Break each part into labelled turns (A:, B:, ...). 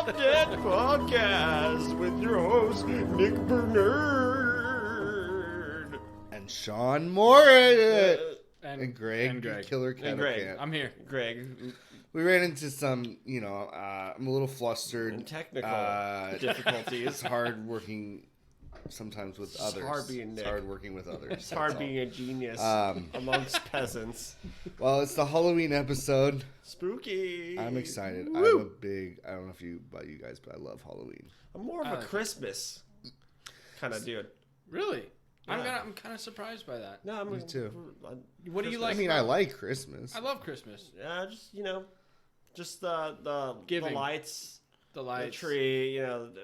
A: Drop Dead Podcast with your host, Nick Bernard.
B: And Sean Morris.
C: And
B: Greg. Killer Kettle
A: And Greg.
B: Camp.
C: I'm here.
A: Greg.
B: We ran into some, I'm a little flustered.
A: And technical difficulties.
B: It's hard working sometimes with others.
A: It's
B: hard working with others.
A: It's hard being a genius amongst peasants.
B: Well, it's the Halloween episode.
A: Spooky.
B: I'm excited.
A: Woo.
B: I don't know about you guys, but I love Halloween.
A: I'm more of a Christmas kind of dude.
C: Really?
A: Yeah.
C: I'm kind of surprised by that.
A: No,
B: Me too.
C: What do you like?
B: I mean, I like Christmas.
C: I love Christmas.
A: Yeah, just the lights, the tree.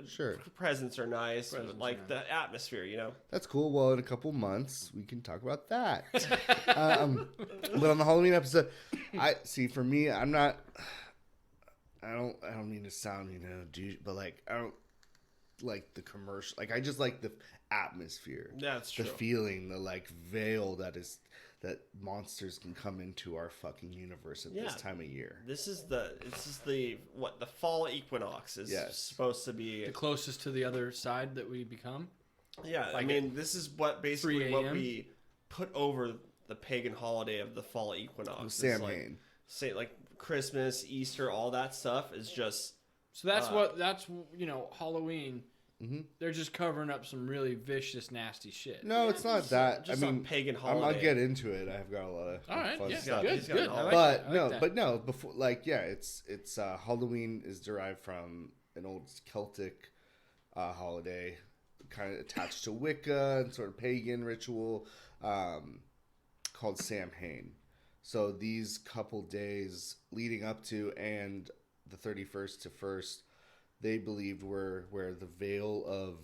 B: Sure.
A: Presents are nice.
C: Presents
A: Like
C: are
A: the atmosphere.
B: That's cool. Well, in a couple months, we can talk about that. But on the Halloween episode, for me, I don't mean to sound, douche, but like, I don't like the commercial. Like, I just like the atmosphere.
A: That's true.
B: The feeling, the like veil that monsters can come into our fucking universe at this time of year.
A: This is the fall equinox is supposed to be
C: the closest to the other side that we become.
A: Yeah,
C: like
A: this is what basically what we put over the pagan holiday of the fall equinox.
B: Samhain.
A: Say like Christmas, Easter, all that stuff is just.
C: So that's Halloween. Mm-hmm. They're just covering up some really vicious, nasty shit.
B: No, it's not that.
A: Just a pagan holiday.
B: I'll get into it. I've got a lot of fun stuff.
C: Good.
B: But no, before it's Halloween is derived from an old Celtic holiday, kind of attached to Wicca and sort of pagan ritual, called Samhain. So these couple days leading up to and the 31st to 1st. They believed were where the veil of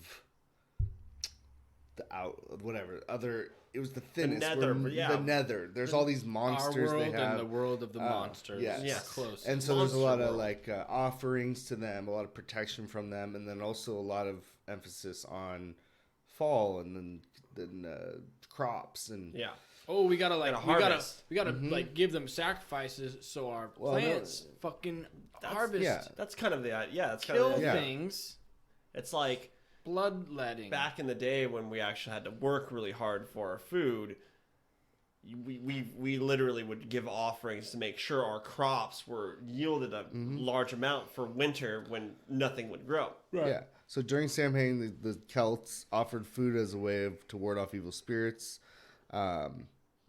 B: it was the thinnest.
A: The nether,
B: The nether. There's all these monsters
C: Our world
B: they have.
C: and the world of the monsters.
B: Yes.
C: Close.
B: And so there's a lot of offerings to them, a lot of protection from them, and then also a lot of emphasis on fall and then crops and
C: Oh, we gotta
A: harvest.
C: give them sacrifices so our plants harvest.
B: Yeah.
A: That's kind of
C: Kill things.
A: It's like
C: bloodletting.
A: Back in the day when we actually had to work really hard for our food, we literally would give offerings to make sure our crops were yielded a large amount for winter when nothing would grow.
C: Right.
B: Yeah. So during Samhain, the Celts offered food as a way to ward off evil spirits.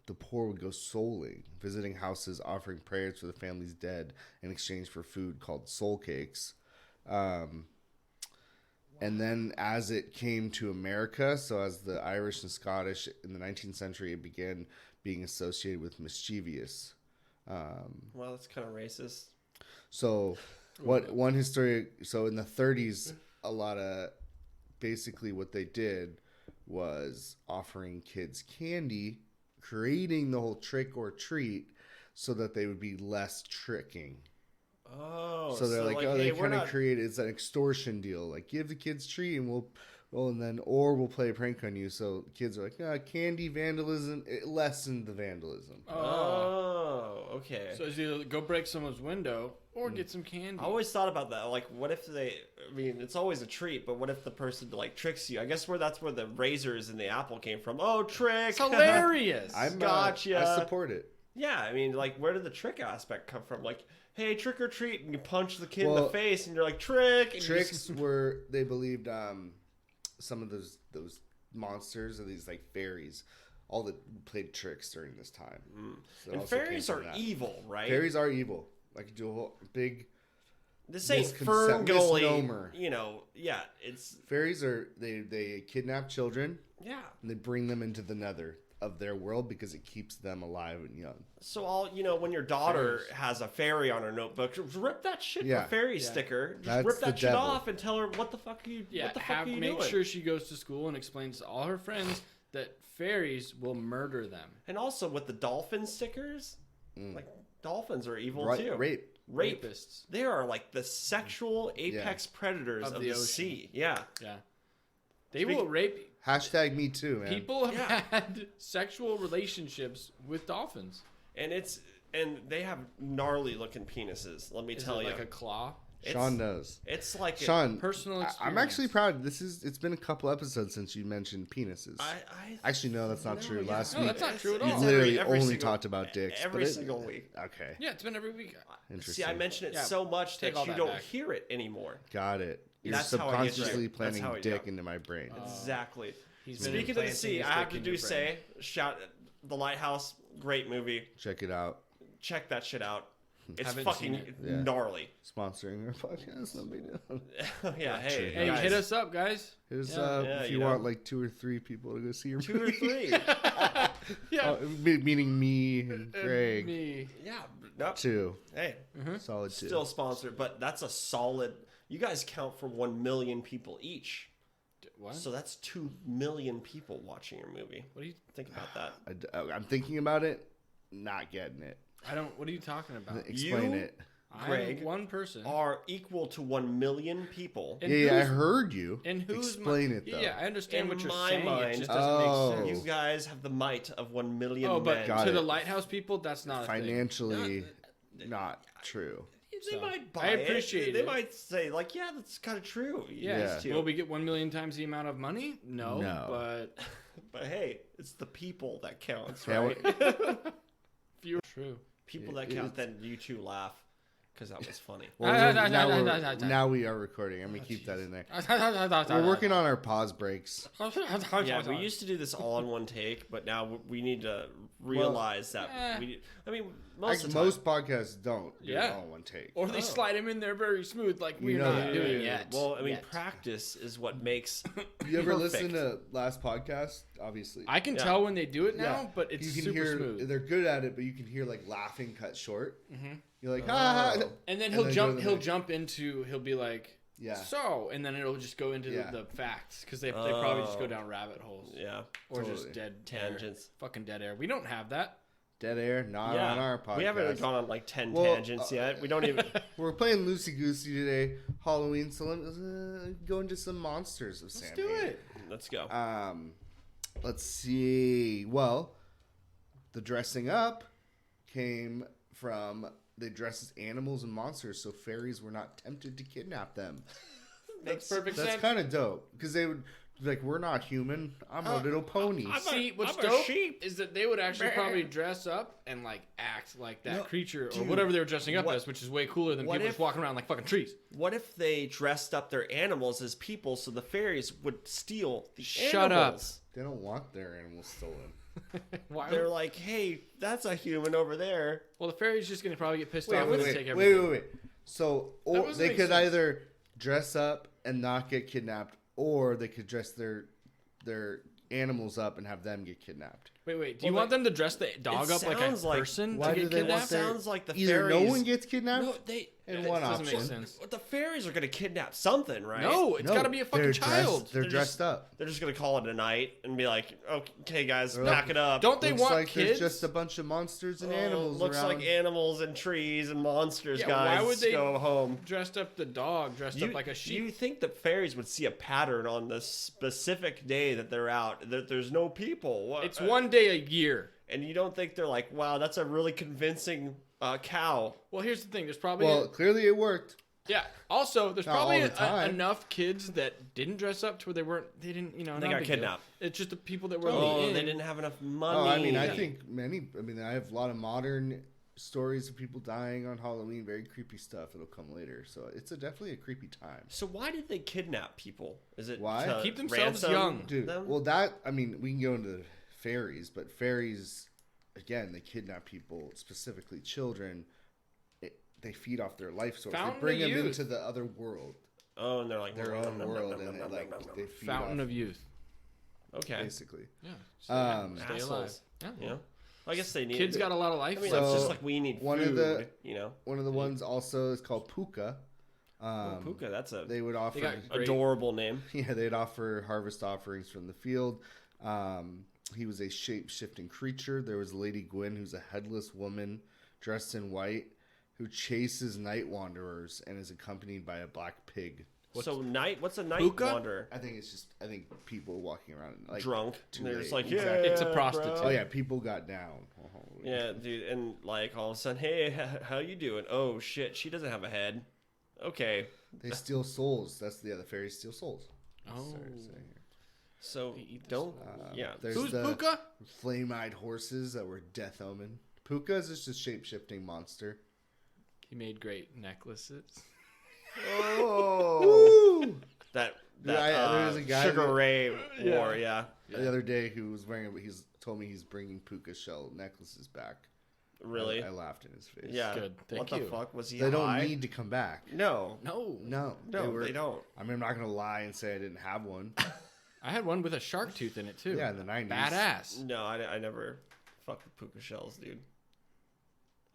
B: The poor would go souling, visiting houses, offering prayers for the family's dead in exchange for food called soul cakes. And then as it came to America, so as the Irish and Scottish in the 19th century, it began being associated with mischievous.
A: Well, that's kind of racist.
B: So in the 30s, a lot of basically what they did was offering kids candy, creating the whole trick or treat so that they would be less tricking.
A: Oh,
B: so they're they kind of created it's an extortion deal. Like, give the kids treat and we'll play a prank on you. So kids are like, candy vandalism. It lessened the vandalism.
A: Oh, okay.
C: So it's either go break someone's window or get some candy.
A: I always thought about that. Like, what if it's always a treat, but what if the person tricks you? I guess that's where the razors and the apple came from. Oh, trick!
C: It's hilarious.
A: Gotcha.
B: I support it.
A: Yeah, where did the trick aspect come from? Like, hey, trick or treat, and you punch the kid in the face, and you're like, trick. And
B: tricks were, they believed, some of those monsters are these fairies, all that played tricks during this time. So
A: and fairies are evil, right?
B: Fairies are evil. I could do a whole big.
A: This ain't Ferngully. It's
B: fairies are they kidnap children.
A: Yeah,
B: and they bring them into the nether of their world because it keeps them alive and young.
A: So when your daughter has a fairy on her notebook, just rip that shit the fairy sticker. Just rip that shit off and tell her what the fuck are you doing?
C: Make sure she goes to school and explains to all her friends that fairies will murder them.
A: And also with the dolphin stickers, dolphins are evil too. Rapists. They are the sexual apex predators of the sea. Yeah.
C: Yeah. They will rape you.
B: Hashtag me too, man.
C: People have had sexual relationships with dolphins.
A: And they have gnarly looking penises, let me tell you.
C: Like a claw?
B: Sean knows.
A: It's like
B: Sean,
C: Personal
B: I'm actually
C: experience.
B: proud. It's been a couple episodes since you mentioned penises.
A: I
B: Actually, no, that's not true.
A: yeah.
B: Last
C: No,
B: week,
C: that's not true at
B: you
C: all.
B: literally
A: Every
B: only
A: single-
B: talked about dicks.
A: every
B: but
A: single week.
B: Okay.
C: Yeah, it's been every week.
B: Interesting.
A: See, I mention it
C: Yeah,
A: so much
C: take
A: that
C: all
A: you
C: that
A: don't
C: back.
A: hear it anymore.
B: Got it. You're
A: That's how I get
B: subconsciously
A: you.
B: planting
A: That's how I
B: dick
A: do.
B: into my brain.
A: Exactly.
C: He's been
A: Speaking of the
C: implanting
A: sea,
C: his
A: I have
C: dick
A: to
C: in
A: do
C: your brain.
A: say, shout The Lighthouse, great movie.
B: Check it out.
A: Check that shit out. It's
C: Haven't
A: fucking
C: seen it.
B: Yeah.
A: gnarly.
B: Sponsoring our podcast. No big deal.
A: Yeah, hey,
C: Hey,
A: guys.
C: hit us up, guys.
B: Hit us
C: Yeah.
B: up
A: Yeah,
B: if
A: you
B: you
A: know.
B: want like 2 or 3 people to go see your
A: 2 or 3.
C: Yeah.
B: meaning me and Greg.
C: Me.
A: Yeah, no,
B: 2.
A: hey,
B: Solid 2.
A: still sponsored, but that's a solid. You guys count for 1 million people each,
C: What?
A: so that's 2 million people watching your movie.
C: What do you?
A: Think about that.
B: I'm thinking about it, not getting it.
C: I don't. What are you talking about?
B: Explain
A: You-
B: it.
A: Greg,
C: I'm one person.
A: Are equal to 1 million people.
C: And
B: Yeah, I
C: who's-
B: heard you.
C: And who's
B: Explain
C: my,
B: it, though.
C: Yeah, I understand
A: In
C: what you're
A: my
C: saying.
A: mind-
C: It just doesn't
B: Oh.
C: make
A: You
C: sense.
A: guys have the might of 1 million
C: Oh, but
A: men.
B: Got
C: to
B: it.
C: the lighthouse people, that's not a thing.
B: Financially, not true.
A: They
C: So,
A: might buy
C: I appreciate
A: it. They
C: it.
A: might say, like, yeah, that's kind of true.
C: Yeah.
A: Used to.
C: Will we get 1 million times the amount of money? No.
B: No.
C: But
A: But hey, it's the people that counts,
B: Yeah,
A: right?
C: fewer. True.
A: People that count, then you two laugh because that was funny.
B: Well, now we are recording. I'm gonna keep that in there. We're working on our pause breaks.
A: Yeah, we used to do this all in one take, but now we need to realize that we. I mean, most of the time,
B: Most podcasts don't do
C: Yeah.
B: it all in one take.
C: Or they slide him in there very smooth, like we're
B: know
C: not
B: that.
C: doing
A: Yeah.
C: yet.
A: Well, I mean,
C: Yet.
A: practice is what makes.
B: You ever
A: perfect.
B: listen to last podcast? Obviously,
C: I can
A: Yeah.
C: tell when they do it now,
B: Yeah.
C: but it's
B: you can
C: super
B: hear
C: smooth.
B: they're good at it, but you can hear like laughing cut short.
C: Mm-hmm.
B: You're like, ah,
A: Oh.
C: And then
B: And
C: he'll
B: then go
C: jump.
B: to the
C: He'll
B: next.
C: jump into. He'll be like,
B: yeah,
C: so, and then it'll just go into
B: Yeah.
C: the facts because they probably just go
A: Oh.
C: down rabbit holes
A: Yeah,
C: or
B: Totally.
C: just dead
A: tangents.
C: air. Fucking dead air. We don't have that.
B: dead air, not
A: yeah.
B: on our podcast.
A: We haven't gone on like 10
B: Well,
A: tangents yet. We don't even.
B: We're playing loosey goosey today, Halloween. So let's go into some monsters of
C: Let's
B: Sam.
C: do
B: Hain.
C: it.
A: Let's go.
B: Let's see. Well, the dressing up came from they dress as animals and monsters, so fairies were not tempted to kidnap them.
C: Makes perfect
B: That's
C: sense.
B: kind of dope because they would be like, "We're not human. I'm a little pony."
C: See, what's
A: I'm a
C: dope
A: sheep.
C: is that they would actually probably dress up and like act like that
A: No,
C: creature or
A: dude,
C: whatever they were dressing up
A: what-
C: as, which is way cooler than
A: what
C: people
A: if-
C: just walking around like fucking trees.
A: What if they dressed up their animals as people so the fairies would steal the
C: Shut
A: animals?
B: They don't want their animals stolen.
C: Why?
A: They're like, hey, that's a human over there.
C: Well, the fairy's just gonna probably get pissed
B: Wait,
C: off
B: wait,
C: and
B: wait,
C: take
B: wait,
C: everything.
B: wait, wait. So,
C: That
B: or
C: doesn't
B: they
C: make
B: could
C: sense.
B: either dress up and not get kidnapped, or they could dress their animals up and have them get kidnapped.
C: Wait. Do you
A: Well,
C: want them to dress the dog
A: it
C: up like a
A: sounds like-
C: person
B: Why
C: to
B: do
C: get
B: they want
C: kidnapped?
B: their-
A: Sounds like the
B: Either no
A: fairies-
B: one gets kidnapped,
A: No, they.
B: and
C: That
B: one
C: doesn't make
B: option.
C: sense.
A: The fairies are going to kidnap something, right?
C: No, it's got to be a fucking
B: they're
C: child.
B: Dressed, they're
A: They're
B: dressed
A: just-
B: up.
A: They're just going to call it a night and be like, okay, guys,
B: They're
A: pack
B: like,
A: it up.
C: Don't they
B: Looks
C: want
B: like
C: kids?
B: there's just a bunch of monsters and animals
A: Looks
B: around.
A: like animals and trees and monsters,
C: Yeah,
A: guys.
C: why would they
A: go home?
C: dressed up the dog, dressed up like a sheep?
A: You think that fairies would see a pattern on the specific day that they're out, that there's no people? What-
C: It's one day a year.
A: And you don't think they're like, wow, that's a really convincing cow.
C: Well, here's the thing. There's probably
B: well, clearly it worked.
C: yeah. Also, there's
B: Not
C: probably
B: all the time.
C: enough kids that didn't dress up to where they didn't,
A: They
C: not
A: got
C: a big deal.
A: kidnapped.
C: It's just the people that were
A: Oh,
C: in.
A: they didn't have enough money.
B: Oh, I mean, I think I have a lot of modern stories of people dying on Halloween. Very creepy stuff. It'll come later. So it's definitely a creepy time.
A: So why did they kidnap people? Is it
B: Why?
A: to
C: Keep themselves
A: ransom
C: young.
B: Dude,
A: them?
B: well, we can go into fairies, but fairies, again, they kidnap people, specifically children. They feed off their life source.
C: Fountain
B: They bring
C: of
B: them
C: youth.
B: into the other world,
A: Oh, and they're like
B: their own
A: nom, nom,
B: world,
A: nom,
B: and
A: nom,
B: they,
A: nom, nom,
B: they feed
C: Fountain
B: off,
C: of youth.
A: Okay.
B: basically.
C: Yeah.
B: Stay alive.
C: Stay alive.
A: Assholes.
C: Yeah.
A: You know? I guess they need
C: Kids got a lot of life.
A: I mean,
C: left.
A: that's just
B: So,
A: like we need
B: one
A: food,
B: of the-
A: you know?
B: One of the ones also is called Puka.
A: Puka, that's a
B: They would offer,
C: got great-
A: adorable name.
B: yeah, they'd offer harvest offerings from the field. He was a shape-shifting creature. There was Lady Gwyn, who's a headless woman dressed in white, who chases night wanderers and is accompanied by a black pig.
A: What's a night
C: Puka?
A: wanderer?
B: I think people walking around like
A: Drunk.
B: too
A: And they're
B: late.
A: just like,
B: Exactly.
A: yeah,
C: It's a
A: bro."
C: prostitute.
B: Oh yeah, people got down.
A: Yeah, dude, and like all of a sudden, hey, how you doing? Oh shit, she doesn't have a head. Okay.
B: They steal souls. The fairies steal souls.
C: Oh.
A: So
C: They eat the
A: don't. Yeah.
B: There's
C: Who's
B: the
C: Puka?
B: flame-eyed horses that were death omen. Puka is just a shape-shifting monster.
C: He made great necklaces.
B: Oh!
A: That
B: there's a guy
A: Sugar
B: that-
A: Ray wore. Yeah.
B: The other day, who was wearing it, he's told me he's bringing puka shell necklaces back.
A: Really?
B: I laughed in his face.
A: Yeah.
C: Good. Thank
A: what
C: you.
A: the fuck was he?
B: They don't
A: high?
B: need to come back.
A: No.
C: No.
B: No,
A: They don't.
B: I mean, I'm not gonna lie and say I didn't have one.
C: I had one with a shark tooth in it too.
B: Yeah, in the 90s.
C: Badass.
A: No, I never fucked with puka shells, dude.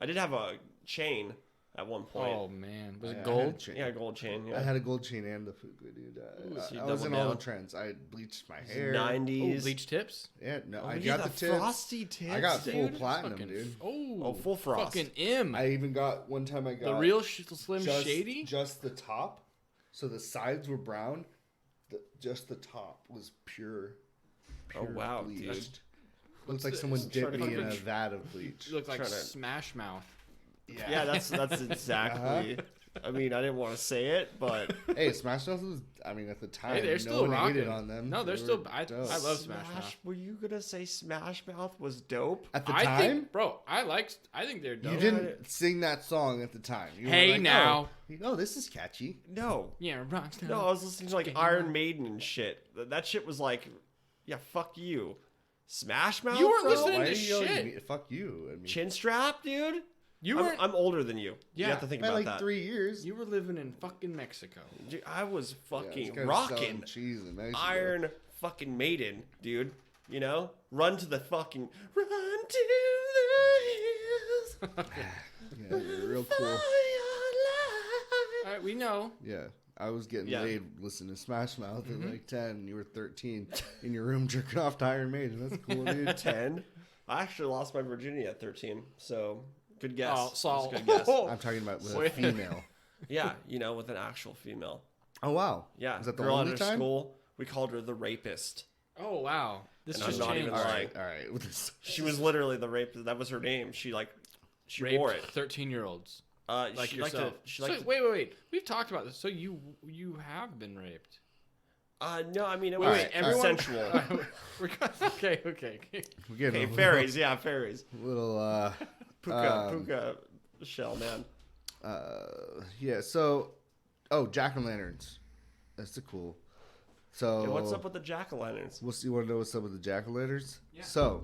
A: I did have a chain at one point.
C: Oh man, was
B: I
C: it
B: had
C: gold?
B: a chain.
A: Yeah, gold chain.
B: I
A: Yeah.
B: had a gold chain and the puka, dude.
A: so you
B: I was in
A: doubled
B: all the
A: down.
B: trends. I bleached my hair.
A: 90s.
C: Oh, bleach tips.
B: Yeah, no,
A: Oh,
B: I
A: yeah,
B: got the tips.
A: frosty tips.
B: I got full
A: dude.
B: platinum,
C: Fucking
B: dude.
C: Oh,
A: full frost.
C: Fucking M.
B: I even got one time. I got
C: The real Slim
B: just,
C: Shady.
B: Just the top, so the sides were brown. Just the top was pure.
A: Oh, wow,
B: bleached.
A: dude.
B: Looks like
C: the-
B: someone
A: trying
B: dipped
A: to
B: me in a
A: fucking-
B: vat of bleach.
C: You look like
A: Trying to-
C: Smash Mouth.
A: Yeah, that's exactly. I mean, I didn't want to say it, but
B: Hey, Smash Mouth was. I mean, at the time,
C: Hey, they're
B: no
C: still
B: one
C: rocking.
B: hated on them.
C: No, they're
B: They
C: still.
B: were
C: I
B: dope.
C: love Smash Mouth.
A: Were you gonna say Smash Mouth was dope?
B: At the
C: I
B: time,
C: think, bro, I think they're dope.
B: you didn't sing that song at the time. You were
C: Hey,
B: like,
C: now.
B: oh, this is catchy.
A: No,
C: Yeah, Rockstar.
A: no, I was listening to like Iron Maiden and shit. That shit was like, yeah, fuck you. Smash Mouth.
C: You weren't
A: bro?
C: listening
B: Why
C: to
B: are you yelling at
C: shit.
B: me? Fuck you. I mean,
A: Chin strap, dude.
C: You were
A: I'm older than you.
C: Yeah,
A: You have to think
B: by
A: about
B: like
A: that.
B: 3 years.
C: you were living in fucking Mexico.
A: Dude, I was
B: Yeah,
A: fucking
B: this guy's
A: rocking
B: selling cheese in Mexico.
A: Iron fucking Maiden, dude. You know, run to the hills.
B: Yeah, you're real cool.
C: All right, we know.
B: Yeah, I was getting
A: Yeah.
B: laid listening to Smash Mouth at like 10, and you were 13 in your room jerking off to Iron Maiden. That's cool, dude.
A: 10. I actually lost my virginity at 13, so good guess.
C: Oh, Saul.
A: That's a good guess.
B: I'm talking about with a
C: Wait.
B: female.
A: Yeah, you know, with an actual female.
B: Oh, wow.
A: Yeah,
B: Is that the
A: girl
B: only
A: at our
B: time?
A: school. We called her the rapist.
C: Oh wow, this
A: And I'm
C: just
A: not
C: changed.
A: even
B: All
A: lying.
B: right, all right. With this-
A: She was literally the rapist. That was her name. She
C: Raped
A: wore it.
C: 13-year-olds like
A: she liked
C: yourself.
A: to. She liked
C: So, wait. We've talked about this. So you have been raped.
A: no, I mean it
C: Wait,
A: was
C: wait, everyone-
A: consensual.
C: Okay.
B: We're getting
A: Okay,
B: a
A: fairies. Yeah, fairies.
B: little,
A: Puka shell, man.
B: yeah, so, jack-o'-lanterns. That's the cool. So,
A: Okay, what's up with the jack-o'-lanterns?
B: You want to know what's up with the jack-o'-lanterns?
C: Yeah.
B: So,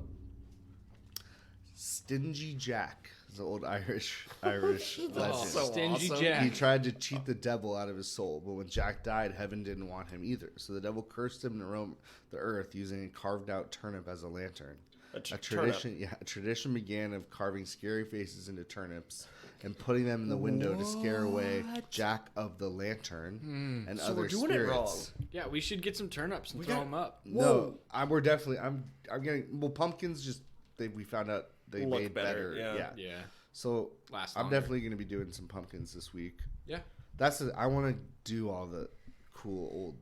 B: Stingy Jack is an old Irish legend.
A: so
C: Stingy
A: awesome.
C: Jack.
B: He tried to cheat the devil out of his soul, but when Jack died, heaven didn't want him either. So the devil cursed him to roam the earth using a carved-out turnip as a lantern.
A: A
B: A
A: turnip.
B: tradition began of carving scary faces into turnips and putting them in the window to scare away Jack of the Lantern and
A: So
B: other
A: we're doing
B: spirits.
A: it wrong.
C: Yeah, we should get some turnips and throw
A: got-
C: them up.
B: No, we're definitely. I'm getting. Well, pumpkins just. We found out they
A: Look
B: made
A: better,
B: better.
A: yeah.
C: Yeah.
B: So
C: Last
B: I'm
C: longer.
B: definitely going to be doing some pumpkins this week.
C: Yeah.
B: I want to do all the cool old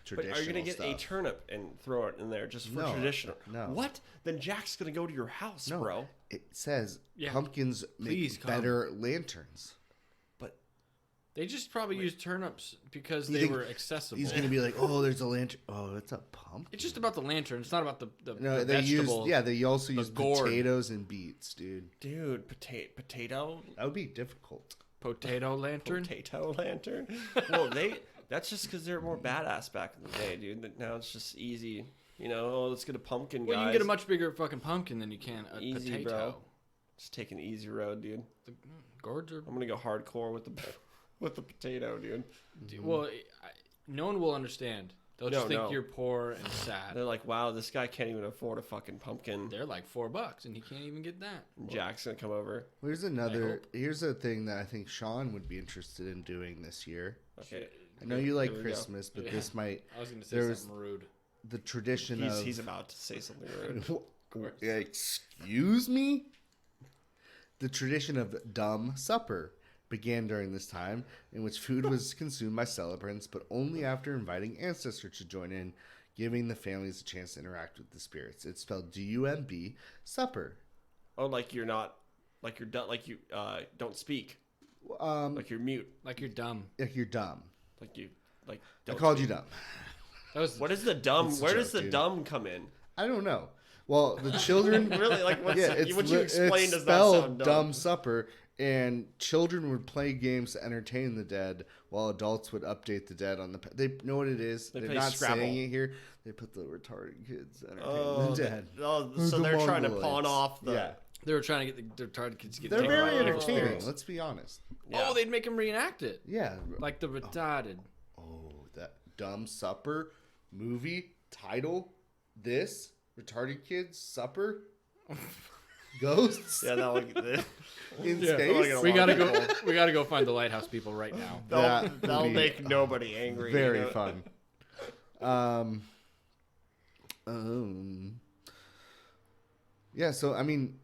A: But
B: traditional
A: are you gonna get
B: stuff.
A: a turnip and throw it in there just for
B: No,
A: traditional?
B: no.
A: What? Then Jack's gonna go to your house,
B: No,
A: bro.
B: it says
C: Yeah.
B: pumpkins
C: Please
B: make
C: come.
B: better lanterns.
A: But
C: They just probably used turnips because
B: You
C: they
B: think
C: were accessible.
B: He's going to be like, oh, there's a lantern. Oh, it's a pumpkin.
C: It's just about the lantern. It's not about the
B: No,
C: the
B: they
C: vegetable.
B: they also use
C: gourd.
B: potatoes and beets, dude.
A: dude, potato
B: That would be difficult.
C: Potato lantern.
A: potato lantern. Well, that's just because they're more badass back in the day, dude. Now it's just easy. You know, let's get a pumpkin,
C: Well,
A: guys.
C: you can get a much bigger fucking pumpkin than you can a
A: Easy,
C: potato.
A: bro. Just take an easy road, dude.
C: The gourds are.
A: I'm gonna go hardcore with the potato, dude.
C: Well, no one will understand. They'll just
A: No,
C: think
A: no.
C: you're poor and sad.
A: They're like, wow, this guy can't even afford a fucking pumpkin.
C: They're like $4, and he can't even get that.
A: Jack's gonna come over.
B: Here's
C: hope.
B: Here's a thing that I think Sean would be interested in doing this year.
A: Okay.
B: I know you like
A: Here we go.
B: Christmas, but
C: Yeah.
B: this might
C: I was going to say
B: There's-
C: something rude.
B: the tradition of.
A: He's about to say something rude.
C: course.
B: Excuse me? The tradition of dumb supper began during this time, in which food was consumed by celebrants, but only after inviting ancestors to join in, giving the families a chance to interact with the spirits. It's spelled D-U-M-B, supper.
A: Oh, like you're not, like you're done, like you don't speak. Like you're mute.
C: Like you're dumb.
B: Like you're dumb.
A: Like you like.
B: I
A: Don't
B: called you
A: speak.
B: dumb.
C: That was
A: What is the dumb?
B: It's a
A: Where
B: joke,
A: does the
B: dude.
A: dumb come in?
B: I don't know. Well, the children.
A: Really? Like what's what you
B: it's
A: explained does not
B: spelled
A: sound dumb.
B: dumb supper, and children would play games to entertain the dead, while adults would update the dead on the. They know what it is.
A: They
B: They're
A: play
B: not
A: Scrabble.
B: saying it here. They put the retarded kids entertaining
A: Oh,
B: the dead.
A: so
B: The
A: they're trying to
B: Mongoloids.
A: pawn off the.
B: Yeah,
C: They were trying to get the retarded kids to get
B: they're
C: taken
B: very
C: by the
B: entertaining.
C: experience.
B: Let's be honest.
A: Yeah.
C: Oh, they'd make them reenact it.
B: Yeah.
C: Like the retarded.
B: Oh, that dumb supper movie title. This retarded kids supper. Ghosts
A: Yeah, that would.
B: in
C: Yeah.
B: space.
C: We gotta go. We gotta go find the lighthouse people right now.
B: That
A: That'll
B: would be
A: make nobody angry.
B: very
A: you know?
B: fun. Yeah, so I mean,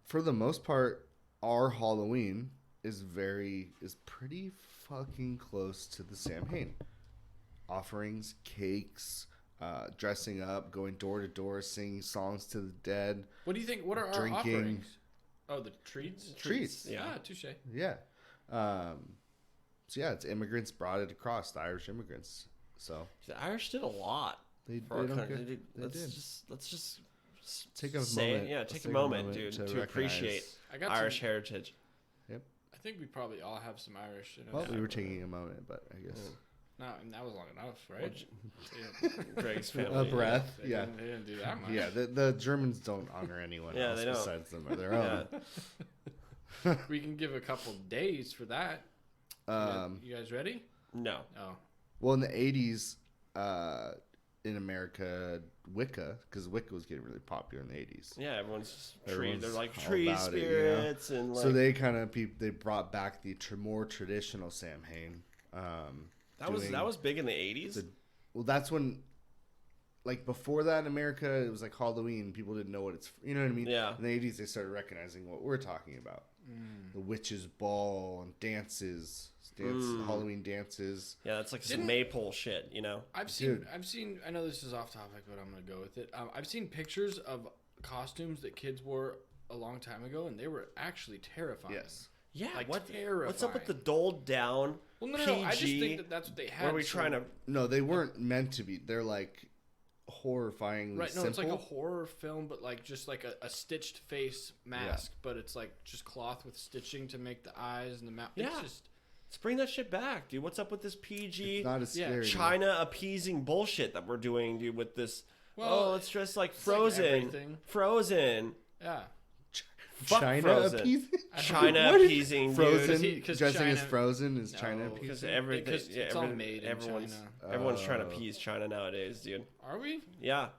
B: for the most part, our Halloween is pretty fucking close to the Samhain. Offerings, cakes, dressing up, going door to door, singing songs to the dead,
C: What do you think? What are our
B: Drinking.
C: offerings? Oh, the treats.
B: treats.
A: Yeah.
C: Ah, touche.
B: Yeah. So yeah, it's immigrants brought it across, the Irish immigrants. So
A: The Irish did a lot
B: they
A: for our
B: don't
A: country.
B: get-
A: They did-
B: they
A: let's just
B: take a
A: say it.
B: moment.
A: Yeah,
B: let's
A: take a moment, dude, to
B: recognize-
A: appreciate
C: I got
A: Irish
C: some,
A: heritage.
C: I think we probably all have some Irish. In us.
B: Well, we were taking a moment, but I guess
C: No, and that was long enough, right?
A: Greg's
B: a
A: family.
B: breath.
C: They
B: Yeah,
C: didn't, they didn't do that much.
B: yeah. The Germans don't honor anyone
A: Yeah,
B: else
A: they don't.
B: besides them or their own.
A: Yeah.
C: We can give a couple days for that. You guys ready?
A: No.
C: Oh,
B: Well, in the 80s, in America, Wicca, because Wicca was getting really popular in the 80s.
A: Yeah, everyone's just tree.
B: Everyone's
A: They're like
B: all
A: tree
B: about it, you know?
A: spirits and like.
B: So they kind of they brought back the more traditional Samhain.
A: that was big in the 80s.
B: Well, that's when, like before that in America, it was like Halloween. People didn't know what it's, you know what I mean?
A: Yeah.
B: In the 80s, they started recognizing what we're talking about. The witch's ball and dances, Halloween dances.
A: Yeah, that's like some
C: Didn't-
A: maypole shit, you know.
C: I've seen. I know this is off topic, but I'm gonna go with it. I've seen pictures of costumes that kids wore a long time ago, and they were actually terrifying.
B: Yes.
A: Yeah,
C: Like,
A: what's up
C: terrifying.
A: with the doled down?
C: Well, no.
A: PG?
C: I just think that that's what they had.
A: What are we
C: so-
A: trying to?
B: No, they weren't meant to be. They're like horrifyingly
C: Right, no,
B: simple.
C: it's like a horror film, but like just like a stitched face mask, but it's like just cloth with stitching to make the eyes and the mouth.
A: Yeah.
C: It's just
A: Let's bring that shit back, dude. What's up with this PG?
B: It's not as
C: Yeah,
B: scary.
A: China appeasing bullshit that we're doing, dude, with this.
C: Well,
A: let's dress like
C: like
A: Frozen.
C: everything.
A: Frozen.
C: yeah.
A: Fuck
B: China
A: Frozen.
B: appeasing.
A: China
B: What is-
A: appeasing,
B: Frozen,
A: dude.
C: 'Cause
B: dressing as
C: China-
B: Frozen is China
C: No,
B: appeasing.
A: Because everything,
C: Because
A: yeah,
C: it's all made in
A: everyone's,
C: China.
A: everyone's trying to appease China nowadays, dude.
C: Are we?
A: Yeah.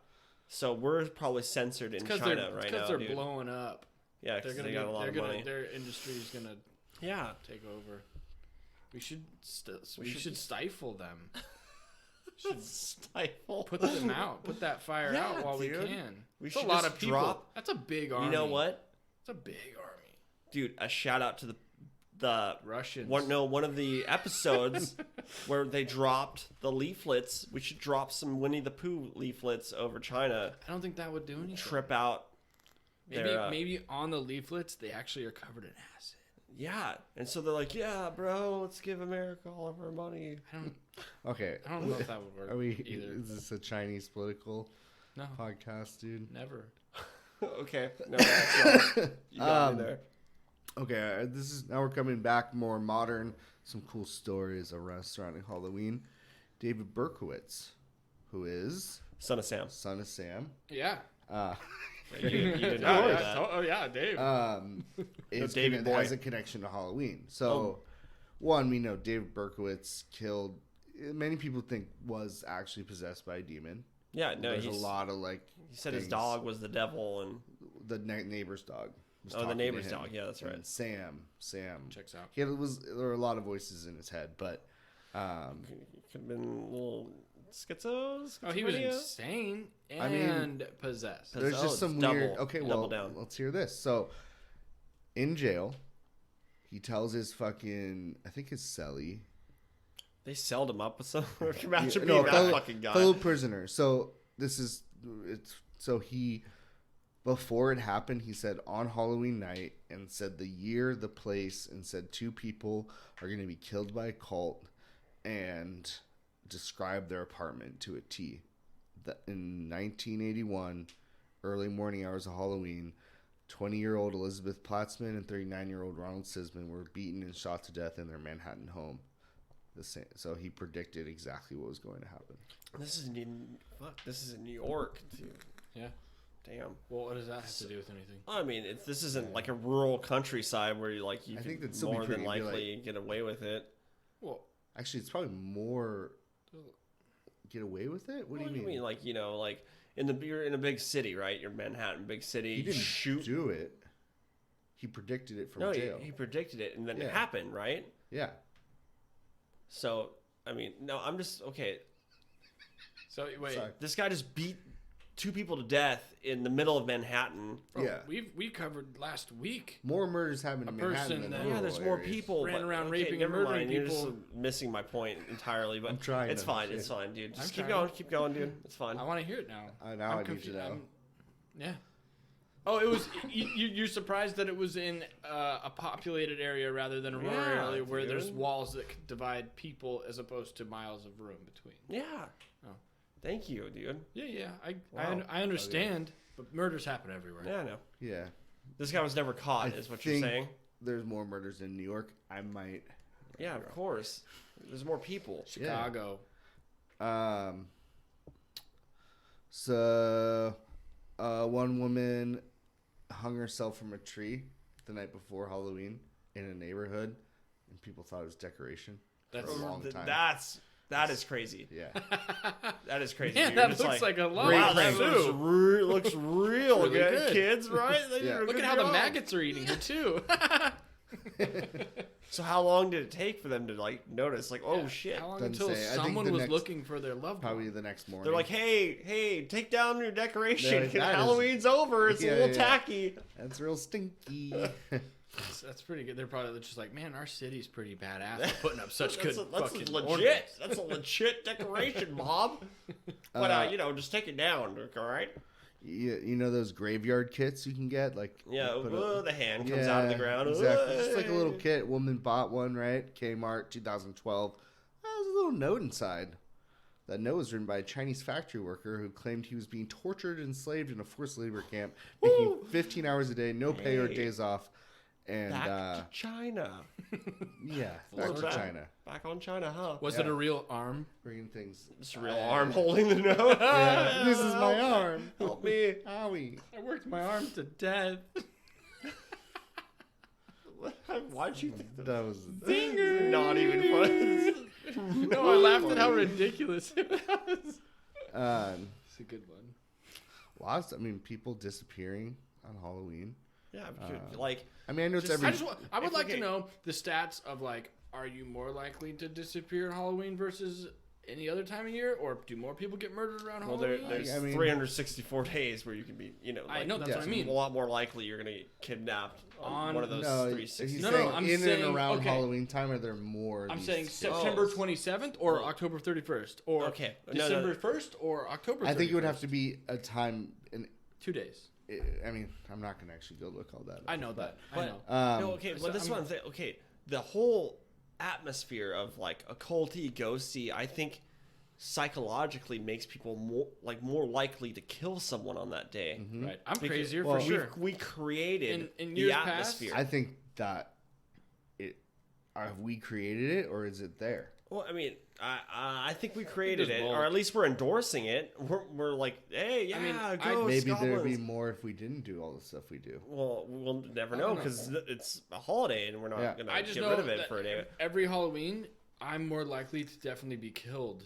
A: So we're probably censored in
C: Because
A: China
C: they're
A: right
C: because
A: now,
C: they're
A: dude.
C: blowing up.
A: Yeah,
C: They're
A: because
C: gonna
A: they got a lot of money.
C: Their industry's gonna
A: Yeah.
C: take over. We should
A: We
C: we
A: should
C: should
A: just-
C: stifle them. Should
A: Stifle.
C: put them out. Put that fire
A: Yeah,
C: out while
A: dude.
C: we can.
A: We
C: It's a
A: should
C: lot
A: just
C: of people.
A: drop-
C: That's a big army.
A: You know what?
C: It's a big army.
A: Dude, a shout out to the
C: Russians.
A: one of the episodes where they dropped the leaflets. We should drop some Winnie the Pooh leaflets over China.
C: I don't think that would do anything.
A: Trip out.
C: Maybe on the leaflets they actually are covered in acid.
A: Yeah, and so they're like, "Yeah, bro, let's give America all of our money."
B: Okay.
C: I don't know if that would work
B: Are we?
C: either.
B: Is this a Chinese political
C: No,
B: podcast, dude?
C: never.
A: Okay, no, that's all. You got me there.
B: Okay, this is now we're coming back more modern. Some cool stories around surrounding Halloween. David Berkowitz, who is
A: Son of Sam.
B: son of Sam,
C: Yeah.
A: You did
C: Oh,
A: not know
C: yeah.
A: that.
C: Oh yeah, Dave.
B: is
A: boy.
B: has a connection to Halloween. So, one, we know David Berkowitz killed. Many people think was actually possessed by a demon.
A: Yeah, no,
B: There's a
A: he's,
B: lot of like.
A: he said his
B: things.
A: dog was the devil, and
B: The neighbor's dog. was
A: oh, the
B: talking to
A: neighbor's
B: him.
A: dog. Yeah, that's right.
B: And Sam.
C: Checks out.
B: There were a lot of voices in his head, but
A: Could have been a little schizo.
C: Oh, he was
A: schizophrenia?
C: insane
B: I mean,
C: and possessed.
B: there's
A: Oh,
B: just some
A: it's double-
B: weird. Okay,
A: double
B: well,
A: down.
B: let's hear this. So, in jail, he tells his fucking, I think his cellie.
A: They sold him up with some. Imagine
B: No,
A: being that fucking guy.
B: fellow prisoner. So this is it's so he before it happened, he said on Halloween night and said the year, the place, and said 2 people are going to be killed by a cult and described their apartment to a T. In 1981, early morning hours of Halloween, 20-year-old Elizabeth Platzman and 39-year-old Ronald Sisman were beaten and shot to death in their Manhattan home. So he predicted exactly what was going to happen.
A: This is in New York, dude.
C: Yeah.
A: Damn.
C: Well, what does that have to do with anything?
A: I mean, this isn't like a rural countryside where you
B: I
A: can
B: think that'd still be
A: more than
B: pretty-
A: likely get away with it.
C: Well,
B: Actually, it's probably more get away with it. What do you mean?
A: Like you're in a big city, right? You're Manhattan, big city.
B: He didn't
A: shoot.
B: do it. He predicted it from
A: No,
B: jail.
A: he predicted it, and then
B: Yeah.
A: it happened, right?
B: Yeah.
A: So, I mean, no, I'm just okay.
C: so wait.
B: Sorry.
A: This guy just beat 2 people to death in the middle of Manhattan.
C: Bro,
B: Yeah.
C: we covered last week.
B: More murders happen
C: A
B: in Manhattan
C: person
B: than
C: that-
B: rural
A: Yeah, there's more
B: areas.
A: people.
C: Ran
A: but-
C: around
A: okay,
C: raping and
A: never
C: murdering
A: mind. You're just
C: people.
A: missing my point entirely, but
B: I'm trying
A: it's
B: to-
A: fine.
B: yeah.
A: It's fine, dude. Just
C: I'm
A: keep going, dude. It's fine.
C: I want to hear it now.
B: Now I need to
C: confused.
B: know.
C: Yeah. Oh, it was. You're surprised that it was in a populated area rather than a rural
A: Yeah,
C: area where there's
A: dude.
C: walls that could divide people as opposed to miles of room between.
A: Yeah.
C: Oh.
A: Thank you, dude.
C: Yeah.
A: Wow.
C: I understand, but murders happen everywhere.
A: Yeah, I know.
B: Yeah.
A: This guy was never caught,
B: I
A: is what you're
B: think
A: saying.
B: There's more murders in New York. I might.
A: Yeah, of course. There's more people.
C: Chicago.
B: So, one woman hung herself from a tree the night before Halloween in a neighborhood, and people thought it was decoration.
C: That's
B: for a long time.
A: That is crazy.
B: Yeah.
A: That is crazy.
C: Man,
A: dude.
C: that
A: You're just
C: looks like a lot
A: wow,
C: of
A: that
C: soup.
A: looks real
C: Really
A: good.
C: good.
A: Kids, right? They did
B: Yeah.
A: a
C: Look
A: good
C: at how the
A: job.
C: maggots are eating her too.
A: So how long did it take for them to notice? Oh shit!
C: How long
B: Doesn't
C: until
B: say. I think
C: someone
B: the
C: was
B: next-
C: looking for their loved
B: Probably
C: one?
B: the next morning.
A: They're like, hey, take down your decoration.
B: They're like, that is-
A: Halloween's over. It's
B: Yeah,
A: a little
B: yeah.
A: tacky.
B: That's real stinky.
C: That's pretty good. They're probably just like, man, our city's pretty badass for putting up such good
A: That's
C: fucking
A: legit.
C: ornaments."
A: That's a legit decoration, Bob. But just take it down, all right?
B: You know those graveyard kits you can get?
A: Yeah,
B: you put a-
A: the hand comes out of the ground.
B: Exactly. Just like a little kit. Woman bought one, right? Kmart, 2012. There's a little note inside. That note was written by a Chinese factory worker who claimed he was being tortured and enslaved in a forced labor camp, making 15 hours a day, no pay or
A: Hey.
B: days off. And
A: Back to China.
B: yeah, back
A: We're
B: to
A: back.
B: China,
A: Back on China, huh?
C: Was
B: Yeah.
C: it a real arm?
B: bringing things.
A: Just a real arm holding the note.
B: Yeah, this is my arm.
A: Help me.
B: Owie.
C: I worked my arm to death.
A: Why'd you think that?
B: That was
A: Zinger. Not even fun.
C: No, I laughed at how ridiculous it was.
B: It's
C: It's a good one.
B: lots. I mean, people disappearing on Halloween.
A: Yeah, because,
B: I mean, I know it's
A: Just-
B: every.
C: I would
A: If
C: like
A: we
C: to
A: get-
C: know the stats of are you more likely to disappear on Halloween versus any other time of year, or do more people get murdered around
A: well,
C: Halloween?
A: there's
B: I mean-
A: 364 days where you can be,
C: I know, that's
B: yeah.
C: what I mean.
A: a lot more likely you're gonna get kidnapped on one of those
B: No,
A: 360.
B: he's
C: No,
B: saying
C: I'm
B: in
C: saying-
B: and around
C: okay.
B: Halloween time. Are there more? of
C: I'm
B: these
C: saying
B: kids?
C: September 27th or October 31st, or
A: Okay. No,
C: December 1st or October 31st.
B: I think it would have to be a time.
C: 2 days.
B: I mean, I'm not gonna actually go look all that up.
C: I know that. I
A: But-
C: know.
A: No, okay,
C: so
A: but this is what I'm saying. Okay, the whole atmosphere of occulty, ghosty, I think psychologically makes people more likely to kill someone on that day.
C: Right. I'm
A: Because-
C: crazier
B: well,
C: for sure.
A: We created
C: In
A: the
C: years past,
A: atmosphere.
B: I think that have we created it or is it there?
A: Well, I mean, I think we created
C: there's
A: it,
C: both.
A: or at least we're endorsing it. We're like, hey, yeah,
C: mean,
A: ghosts,
B: Maybe
A: goblins.
B: there'd be more if we didn't do all the stuff we do.
A: Well, we'll never
C: I
A: know
C: don't know.
A: because it's a holiday and we're not
B: Yeah.
A: gonna
C: I just
A: get
C: know
A: rid of it
C: that
A: for a day.
C: every Halloween, I'm more likely to definitely be killed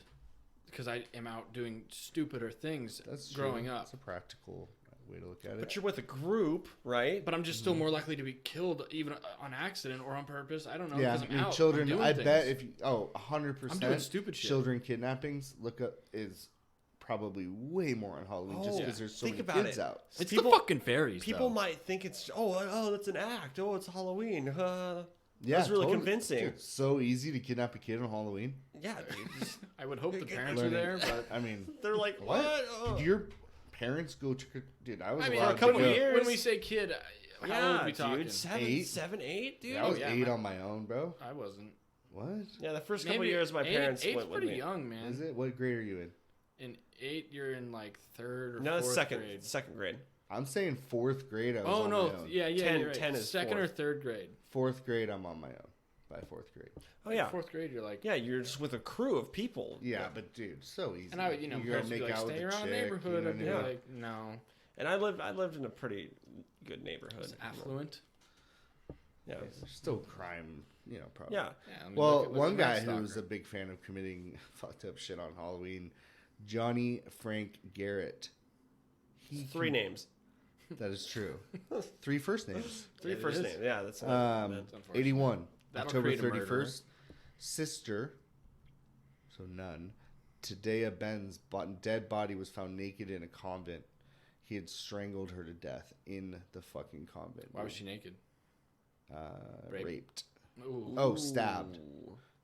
C: because I am out doing stupider things
B: That's true.
C: growing up.
B: It's a practical way to look at it.
A: But you're with a group, right?
C: But I'm just still more likely to be killed, even on accident or on purpose. I don't know.
B: yeah,
C: 'Cause I'm out.
B: children.
C: I'm doing
B: I
C: things.
B: bet if you, 100%.
C: I'm doing stupid shit.
B: Children kidnappings look up is probably way more on Halloween just
A: Oh,
B: because there's so
A: think
B: many
A: about
B: kids
A: it.
B: out.
C: It's
A: People-
C: the fucking fairies.
A: People
C: though.
A: might think it's that's an act. Oh, it's Halloween.
B: Yeah,
A: That's really
B: totally.
A: convincing.
B: Dude, so easy to kidnap a kid on Halloween.
A: Yeah, dude.
C: I would hope the parents are
B: Learning-
C: there, but
B: I mean,
A: They're like,
B: what?
A: what? Oh.
B: Your parents go trick. Dude, I was
C: I mean,
B: allowed
A: a couple
B: to go.
A: years.
C: when we say kid, how old are we talking?
A: dude,
B: 8?
A: 7, 8, dude.
B: I was
C: yeah,
B: 8
C: man.
B: on my own, bro.
C: I wasn't.
B: What?
A: Yeah, the first couple
C: Maybe
A: years my parents
C: eight's
A: went with
C: pretty
A: me.
C: young, man.
B: Is it? What grade are you in?
C: In 8, you're in like 3rd or
A: No,
C: 4th
A: second
C: grade.
A: grade.
B: I'm saying 4th grade. I was
C: Oh
B: on
C: no,
B: my own.
C: yeah,
A: 10
C: you're right.
A: 10 is
C: 2nd or
A: fourth.
C: 3rd grade.
B: 4th grade, I'm on my own. By 4th grade.
A: Oh yeah,
C: 4th grade, you're like,
A: yeah. You're just with a crew of people.
B: Yeah, but dude, so easy.
C: and I would,
B: You
C: parents
B: gotta
C: would be
B: make
C: like,
B: out with
C: stay
B: a
C: around the
B: chick,
C: neighborhood.
B: you know
C: I'd be
B: what I mean?
C: like, no,
A: And I lived in a pretty good neighborhood.
C: it's affluent.
A: Yeah.
B: There's still crime, probably.
A: Yeah.
C: Yeah, I mean,
B: Well,
C: look at
B: one guy
C: Night
B: who was
C: Stalker.
B: a big fan of committing fucked up shit on Halloween, Johnny Frank Garrett.
A: Three names.
B: That is true. 3 first names.
A: Three
C: It
A: first
C: is.
A: names. Yeah, that's
C: That's unfortunate.
B: 81.
C: That'll
B: October
C: create a murderer.
B: 31st. Sister. So none. Today a Ben's dead body was found naked in a convent. He had strangled her to death in the fucking convent.
C: Why was she naked? Raped?
B: Raped.
C: Ooh,
B: Oh, stabbed.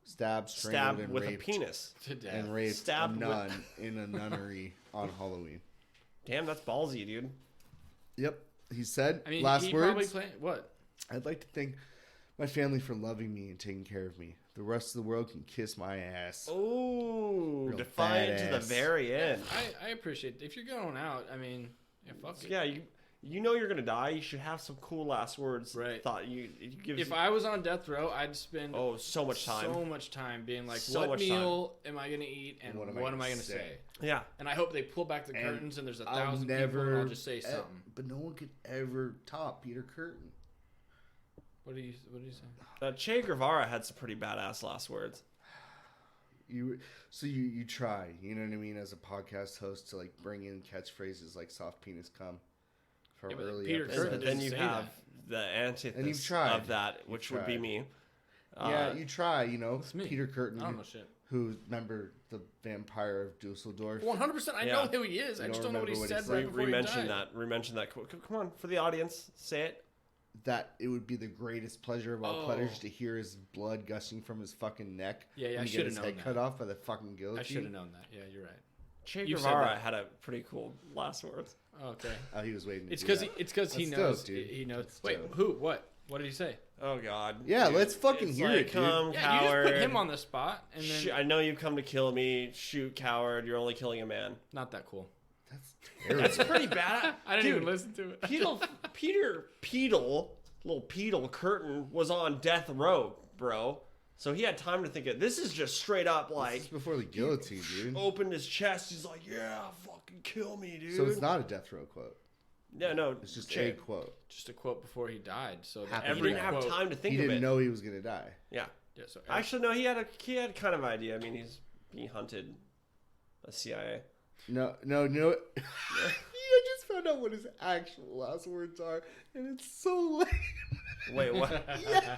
B: Stabbed, strangled,
A: Stabbed
B: and
A: with
B: raped.
A: a penis.
C: to death.
B: And raped
A: Stabbed
B: a
A: with-
B: nun in a nunnery on Halloween.
A: Damn, that's ballsy, dude.
B: Yep. He said,
C: I mean,
B: last
C: he probably
B: words,
C: played what?
B: I'd like to thank my family for loving me and taking care of me. The rest of the world can kiss my ass.
A: Oh,
B: Real
A: defiant to the
B: badass.
A: very end.
C: I appreciate if you're going out. I mean, yeah, fuck it.
A: Yeah, you know you're gonna die. You should have some cool last words.
C: Right.
A: Thought you gives.
C: If I was on death row, I'd spend
A: so much time.
C: so much time being like,
A: So
C: what
A: much
C: meal am I gonna eat and what am I gonna say?
A: Yeah.
C: And I hope they pull back the
B: And
C: curtains and there's a
B: I'll
C: 1,000 people
B: never,
C: and I'll just say something.
B: But no one could ever top Peter Curtin.
C: What do you say?
A: Che Guevara had some pretty badass last words.
B: You try, you know what I mean, as a podcast host to like bring in catchphrases like "soft penis cum" from
C: Yeah, but
B: early
C: Peter
B: episodes.
C: Curtin
A: But then
C: doesn't
A: you
C: say
A: have
C: that.
A: the antithesis
B: you've tried.
A: of that, which would be
B: tried.
A: me.
B: Yeah, you try,
C: That's me.
B: Peter Curtin,
C: I don't know shit.
B: who remember the vampire of Dusseldorf.
C: 100%. I
A: Yeah.
C: know who he is. I
B: You
C: just
B: don't
C: don't know what he
B: remember what he
C: said
B: said.
C: right before he
A: Re-mention
C: died.
A: that. Re-mention that. Come on, for the audience, say it.
B: That it would be the greatest pleasure of all
C: Oh.
B: pleasures to hear his blood gushing from his fucking neck.
C: Yeah,
B: when
C: I
B: he
C: should
B: get
C: have
B: his
C: known
B: head
C: that.
B: cut off by the fucking guillotine.
C: I should have known that. Yeah, you're right.
A: Che
C: You've said
A: Guevara
C: that.
A: had a pretty cool last words.
C: Oh, okay.
B: Oh, he was waiting.
C: It's
B: to do
C: because
B: that.
C: he
B: That's
C: knows.
B: dope, dude.
C: He knows.
B: That's
C: Wait,
B: dope.
C: who? What? What did he say?
A: Oh God.
B: Yeah,
A: Dude,
B: let's fucking
A: it's
B: hear
A: like,
B: it, dude.
A: Come,
C: Yeah,
A: coward.
C: you just put him on the spot, and then
A: I know you've come to kill me. Shoot, coward. You're only killing a man.
C: not that cool.
B: That's terrible.
A: That's pretty bad.
C: I didn't
A: Dude,
C: even listen to it.
A: Peter little Peedle Curtin was on death row, bro. So he had time to think of this is just straight up
B: This
A: like
B: is before the guillotine, dude.
A: opened his chest. He's like, yeah, fucking kill me, dude.
B: So it's not a death row quote.
A: Yeah, no.
B: It's just
A: Che.
B: a quote.
C: Just a quote before he died. So that
B: Happy
A: He
C: every
A: didn't have
C: quote-
A: time to think
B: He
A: of
B: didn't
A: it.
B: know he was gonna die.
A: Yeah.
C: Yeah, so
A: Actually, no. He had kind of idea. I mean, he's being hunted by CIA.
B: No. I just found out what his actual last words are, and it's so lame.
A: Wait, what?
B: Yeah.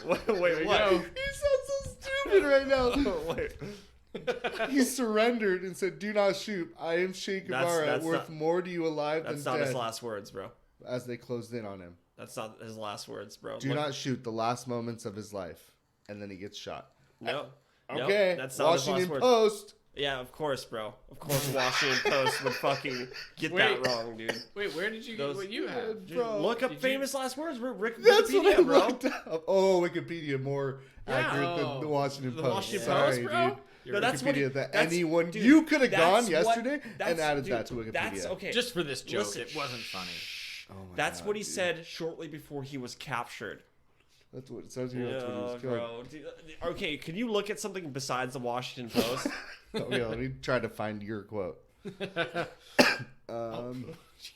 A: wait,
C: we
A: what?
C: go.
B: He sounds so stupid right now.
A: Oh, wait.
B: He surrendered and said, "Do not shoot. I am Che Guevara,
A: that's
B: worth
A: not-
B: more to you alive
A: That's
B: than
A: not
B: dead."
A: his last words, bro.
B: As they closed in on him,
A: That's not his last words, bro.
B: do not shoot. The last moments of his life, and then he gets shot.
A: No. No,
B: Okay,
A: that's not his last
B: Washington
A: words.
B: Post.
A: Yeah, of course, bro. Of course, Washington Post would fucking get
C: Wait.
A: that wrong, dude.
C: Wait, where did you
A: Those-
C: get what you have?
A: Dude,
B: Bro,
A: look up
C: did you-
A: famous last words. Rick
B: That's what I
A: Wikipedia, bro.
B: looked up. Oh, Wikipedia more
A: Yeah.
B: accurate than the Washington
A: The
B: Post.
A: Washington
B: Sorry,
A: Post, bro.
B: dude.
C: Your
A: No, that's what
B: Wikipedia that
A: that's-
B: anyone
A: dude,
B: you could have
A: that's
B: gone
A: what-
B: yesterday
A: that's-
B: and added
A: dude,
B: that to Wikipedia.
A: That's okay.
C: Just for this joke,
A: Listen,
C: it wasn't funny.
B: Oh my
A: That's
B: God,
A: what he
B: dude.
A: said shortly before he was captured.
B: That's what it says here. That's what he
A: No,
B: was called.
A: bro. Dude, okay, can you look at something besides the Washington Post?
B: Okay, let me try to find your quote.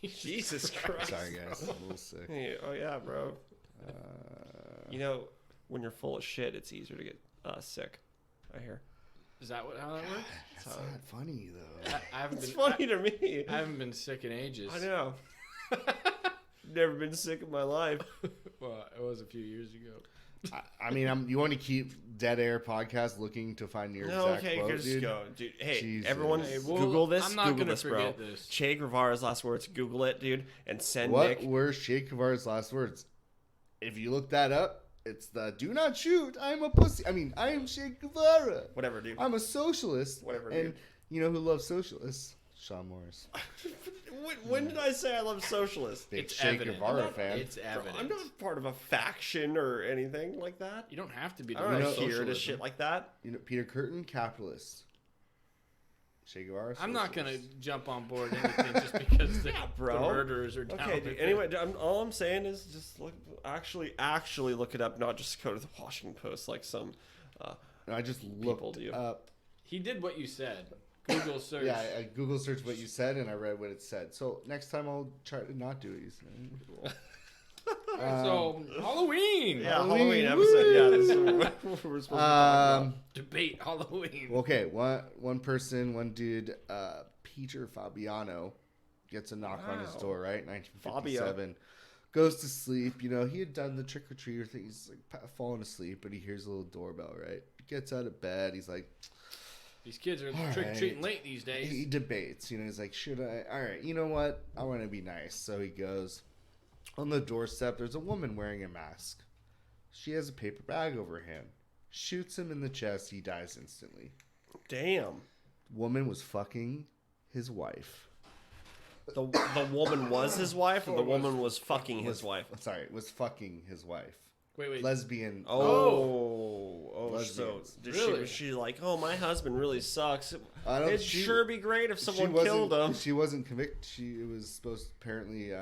A: Jesus Christ.
B: Sorry, guys. I'm a little sick.
A: Hey, oh yeah, bro. You know, when you're full of shit, it's easier to get sick. I hear.
C: Is that how that works?
B: That's not funny, though.
C: I haven't
A: It's
C: been.
A: funny to me.
C: I haven't been sick in ages.
A: I know. Never been sick in my life.
C: Well, it was a few years ago.
B: I mean, you want to keep Dead Air podcast looking to find your
A: No,
B: exact
A: okay,
B: quote,
A: just
B: dude?
A: go, dude. Hey,
B: Jesus.
A: everyone,
C: Hey, well,
A: Google this.
C: I'm not
A: Google
C: gonna
A: this, bro.
C: forget this.
A: Che Guevara's last words. Google it, dude, and send
B: What
A: Nick.
B: were Che Guevara's last words? If you look that up, it's the "Do not shoot. I'm a pussy." I mean, I am Che Guevara.
A: Whatever, dude.
B: I'm a socialist.
A: Whatever,
B: And
A: dude.
B: you know who loves socialists? Sean Morris.
A: When did I say I love socialists?
B: Big
C: It's
B: Che
C: evident.
B: Guevara fan.
C: It's
A: Bro,
C: evident.
A: I'm not part of a faction or anything like that.
C: You don't have to be. To
A: I'm
C: love
A: not here to
C: socialism.
A: shit like that.
B: You know, Peter Curtin, capitalist. Che Guevara.
C: I'm not gonna
B: socialist.
C: jump on board anything just because the
A: bro.
C: murderers are down.
A: Okay,
C: with
A: dude,
C: it.
A: anyway, all I'm saying is just look, actually look it up, not just go to the Washington Post like some.
B: I just
A: People
B: looked
A: do.
B: up.
C: He did what you said. Google search.
B: Yeah, I Google searched what you said and I read what it said. So next time I'll try to not do what you said.
C: So Halloween.
A: Yeah,
B: Halloween,
A: Halloween episode. Yeah, this is what we're supposed to talk about.
C: Debate Halloween.
B: Okay, one person, Peter Fabiano, gets a knock on his
A: Wow.
B: door, right? 1957. Goes to sleep. You know, he had done the trick-or-treater thing. He's like falling asleep, but he hears a little doorbell, right? Gets out of bed. He's like,
C: These kids are
B: All
C: trick or treating
B: right.
C: late these days.
B: he debates. You know, he's like, should I? All right, you know what? I want to be nice. So he goes. On the doorstep, there's a woman wearing a mask. She has a paper bag over her hand. Shoots him in the chest. He dies instantly.
A: Damn.
B: Woman was fucking his wife.
A: The woman was his wife, or the woman was fucking his wife?
B: Sorry, was fucking his wife.
C: Wait.
B: Lesbian.
A: So
B: Lesbians.
A: did
C: Really?
A: was she like, oh, my husband really sucks.
B: I don't-
A: It'd
B: she-
A: sure be great if someone
B: wasn't-
A: killed him.
B: She wasn't convicted. It was supposed to apparently.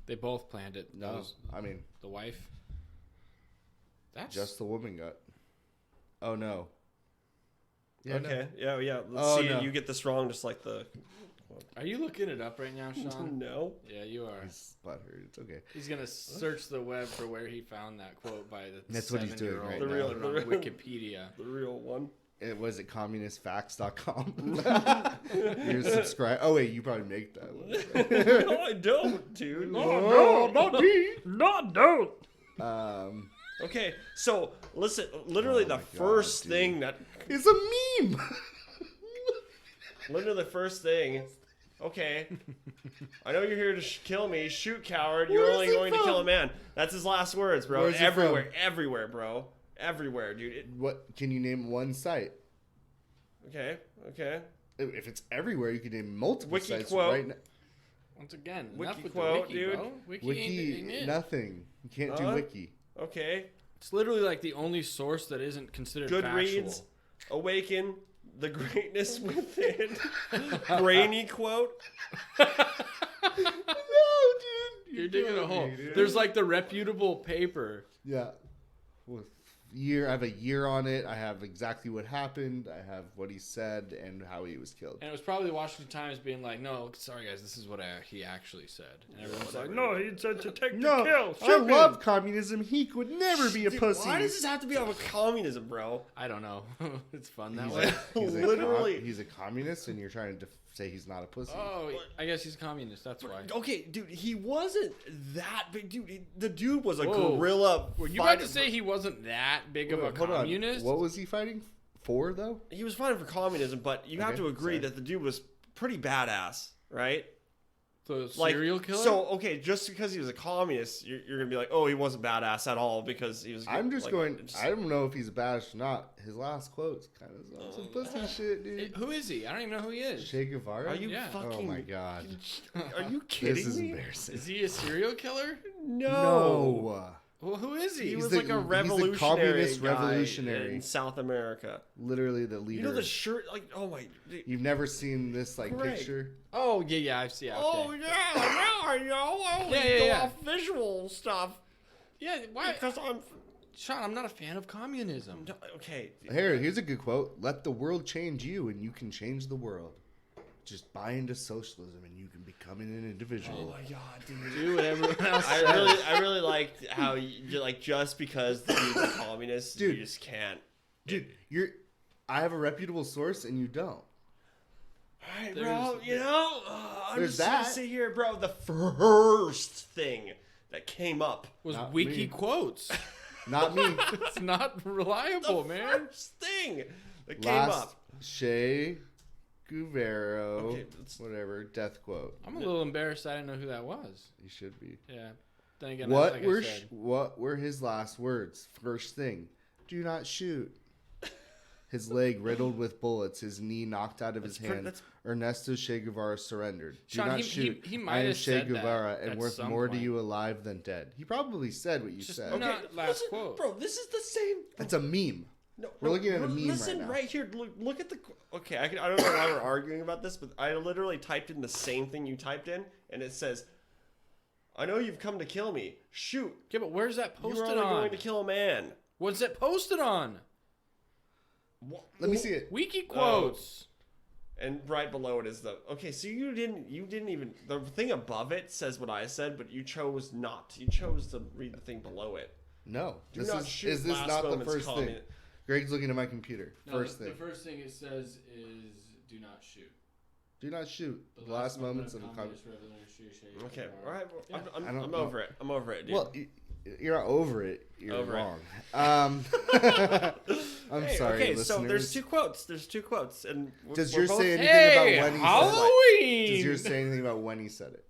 C: They both planned it. That
B: No,
C: was
B: I mean
C: the wife. That's
B: just the woman got. Oh no. Yeah,
A: Okay, yeah. Let's
B: Oh,
A: see.
B: no.
A: You get this wrong, just like the.
C: Are you looking it up right now, Sean?
A: No.
C: Yeah, you are.
B: He's butthurt. It's okay.
C: He's gonna search the web for where he found that quote by the
B: That's what he's doing
C: 7-year-old
B: right
C: and
B: now.
A: The
C: put it
A: real-
C: on
A: the real-
C: Wikipedia.
A: The real one.
B: It was at communistfacts.com. You're subscribed. Oh wait, you probably make that one.
A: No, I don't, dude.
B: not me.
C: Not don't.
A: Okay, so listen. Literally,
B: Oh
A: the
B: my God,
A: first
B: dude.
A: thing that.
B: It's a meme.
A: Literally, the first thing. Okay, I know you're here to kill me. Shoot, coward! You're
B: Where's
A: only
B: it
A: going to kill a
B: from?
A: man. That's his last words, bro.
B: Where's it
A: Everywhere,
B: from?
A: everywhere, bro. Everywhere, dude.
B: What can you name one site?
A: Okay.
B: If it's everywhere, you can name multiple
A: Wiki
B: sites
A: quote.
B: right now.
C: Once again,
A: Wiki
C: enough with
A: quote,
C: the wiki,
A: dude.
C: bro. Wiki,
B: Wiki,
C: ain't it.
B: nothing. You can't do
A: Huh?
B: wiki.
A: Okay.
C: It's literally like the only source that isn't considered
A: Goodreads.
C: factual.
A: Awaken the greatness within. Brainy quote.
B: No, dude.
C: You're digging a
B: killing
C: hole.
B: me, dude.
C: There's like the reputable paper.
B: Yeah. With I have a year on it. I have exactly what happened. I have what he said and how he was killed.
C: And it was probably the Washington Times being like, no, sorry guys, this is what he actually said. And everyone's like, no, he said to take the
B: No,
C: kill.
B: I
C: Shoot him."
B: love communism. He could never be a
A: Dude,
B: pussy.
A: why does this have to be about communism, bro?
C: I don't know. It's fun that
B: He's
C: way.
A: Literally.
B: he's a communist, and you're trying to say he's not a pussy.
C: Oh, I guess he's a communist. That's why.
A: Okay, dude, he wasn't that big. Dude, the dude was a
C: Whoa.
A: gorilla.
C: Were you about to say he wasn't that big of a
B: Hold on.
C: communist?
B: What was he fighting for, though?
A: He was fighting for communism, but you have
B: Okay,
A: to agree
B: sorry.
A: that the dude was pretty badass, right?
C: The
A: Like,
C: serial killer?
A: So, okay, just because he was a communist, you're gonna be like, oh, he wasn't badass at all because he was.
B: I'm just
A: like,
B: going.
A: just-
B: I don't know if he's badass or not. His last quote's kind of some pussy shit, dude.
C: Who is he? I don't even know who he is.
B: Che Guevara.
A: Are you
C: Yeah.
A: fucking?
B: Oh my god.
A: Are you kidding
B: This is
A: me?
B: embarrassing.
C: Is he a serial killer?
A: No.
C: Well, who is he?
A: He
B: He's
A: was
B: the-
A: like a
B: he's the
A: revolutionary
B: communist
A: guy
B: revolutionary.
A: in South America.
B: Literally the leader.
A: You know the shirt, like, oh my.
B: You've never seen this like
A: Great.
B: picture.
C: Oh, yeah, I've seen. Okay.
A: Oh yeah, now I know. Oh,
C: Yeah,
A: we
C: yeah,
A: go
C: yeah.
A: off visual stuff
C: Yeah, why?
A: because I'm.
C: Sean, I'm not a fan of communism.
A: Okay.
B: Here's a good quote. Let the world change you, and you can change the world. Just buy into socialism, and you can become an
A: Oh
B: individual.
A: my god, dude.
C: Do what everyone else says.
A: I really liked how you like just because the dude's a communist,
B: Dude.
A: you just can't.
B: Dude, I have a reputable source, and you don't.
A: All right, bro.
C: There's-
A: You know, I'm
B: There's
A: just gonna
B: that.
A: sit here, bro. The first thing that came up,
C: Was
B: Not
C: wiki
B: me.
C: quotes.
B: Not me.
C: It's not reliable, man.
A: first thing that came
B: Last
A: up.
B: Che Guevara,
A: Okay, let's-
B: whatever, death quote.
C: I'm a little embarrassed I didn't know who that was.
B: You should be.
C: Yeah. Then again,
B: What
C: like
B: were
C: I said,
B: what were his last words? First thing, do not shoot. his leg riddled with bullets, his knee knocked out of his hand. Ernesto Che Guevara surrendered. Do
C: Sean,
B: not shoot.
C: He
B: I
C: might
B: am
C: have
B: Che
C: said
B: Guevara
C: that
B: and
C: at
B: worth
C: some
B: more
C: point.
B: to you alive than dead. He probably said what you said.
C: Okay. Not last quote.
A: Bro, this is the same.
B: That's a meme.
A: No,
B: We're looking at a meme
A: listen
B: right now.
A: here. Look at the. Okay, I don't know why we're arguing about this, but I literally typed in the same thing you typed in, and it says, "I know you've come to kill me. Shoot."
C: Yeah, but where's that
A: You're
C: posted
A: only
C: on?
A: going to kill a man.
C: What's it posted on?
B: Let me see it.
C: Wiki quotes.
A: And right below it is the okay. So you didn't even the thing above it says what I said, but you chose not. You chose to read the thing below it.
B: No.
A: Do not shoot
B: Is this
A: last
B: not the
A: moment's
B: first thing?
A: comment.
B: Greg's looking at my computer. First thing.
C: The first thing it says is do not shoot.
B: Do not shoot. The last moments of the communist.
A: Okay, all right.
C: Yeah.
A: I'm over it. I'm over it, dude.
B: Well, you're not over it. You're
A: Over it.
B: wrong. I'm
A: Hey,
B: sorry,
A: okay,
B: listeners.
A: so there's two quotes, and
B: Does
A: we're
B: yours
A: both-
B: say anything
C: Hey,
B: about when he said it?
C: Halloween!
B: Does yours say anything about when he said it?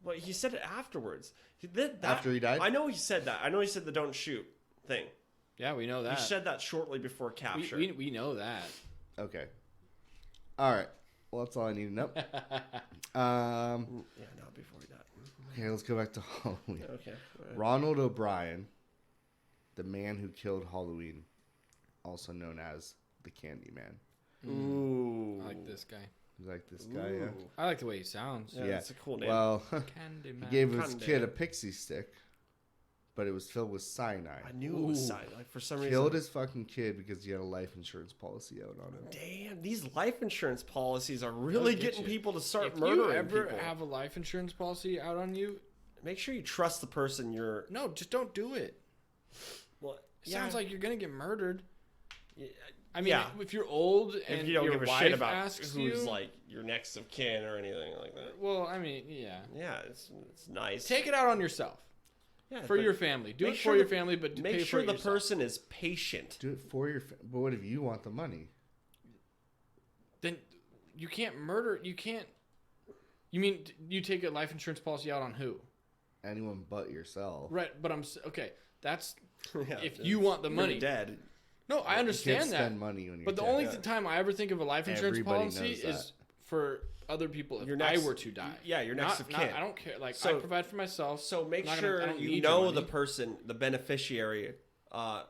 A: Well, he said it afterwards.
B: After he died?
A: I know he said that. I know he said the don't shoot thing.
C: Yeah, we know
A: He
C: that.
A: said that shortly before capture.
C: We know that.
B: Okay. All right. Well, that's all I need to know.
A: Yeah, no, before he died.
B: Okay, let's go back to Halloween.
A: Okay. All right.
B: Ronald O'Brien, the man who killed Halloween, also known as the Candyman.
A: Ooh.
C: I like this guy.
B: You like this guy, yeah?
A: Ooh.
C: I like the way he sounds.
A: Yeah, that's a cool name.
B: Well, he
C: Candyman.
B: gave his
A: Candy.
B: kid a pixie stick, but it was filled with cyanide.
A: I knew it was silent. Like for some
B: Killed
A: reason.
B: his fucking kid because he had a life insurance policy out on him.
A: Damn, these life insurance policies are really
C: They'll get
A: getting
C: you.
A: people to start
C: If you
A: murdering
C: ever
A: people.
C: have a life insurance policy out on you,
A: Make sure you trust the person you're.
C: no, just don't do it.
A: Well,
C: It sounds like you're gonna get murdered.
A: Yeah,
C: I mean,
A: yeah.
C: if you're old and
A: if you don't
C: your
A: give a
C: wife
A: shit about
C: asks
A: who's
C: you,
A: like your next of kin or anything like that.
C: well, I mean, yeah,
A: Yeah, it's nice.
C: take it out on yourself
A: yeah,
C: for
A: but
C: your family. Do
A: make
C: it
A: sure
C: for your
A: the-
C: family, but pay
A: Make
C: for
A: sure
C: it
A: the
C: yourself.
A: person is patient.
B: Do it for your but what if you want the money?
C: Then you can't murder. You can't. You mean you take a life insurance policy out on who?
B: Anyone but yourself.
C: Right, but okay. That's
A: Yeah,
C: if you want the
A: you're
C: money.
A: dead.
C: No, I
B: You
C: understand
B: can't
C: that.
B: spend money when you're
C: But the
B: dead.
C: only time I ever think of a life insurance
B: Everybody
C: policy
B: knows that.
C: is for other people if
A: Your
C: I
A: next-
C: were to die.
A: yeah, your next of kin.
C: I don't care. Like
A: So-
C: I provide for myself.
A: So make
C: I'm not
A: sure
C: I don't
A: you
C: need your
A: know
C: money.
A: the person, the beneficiary, for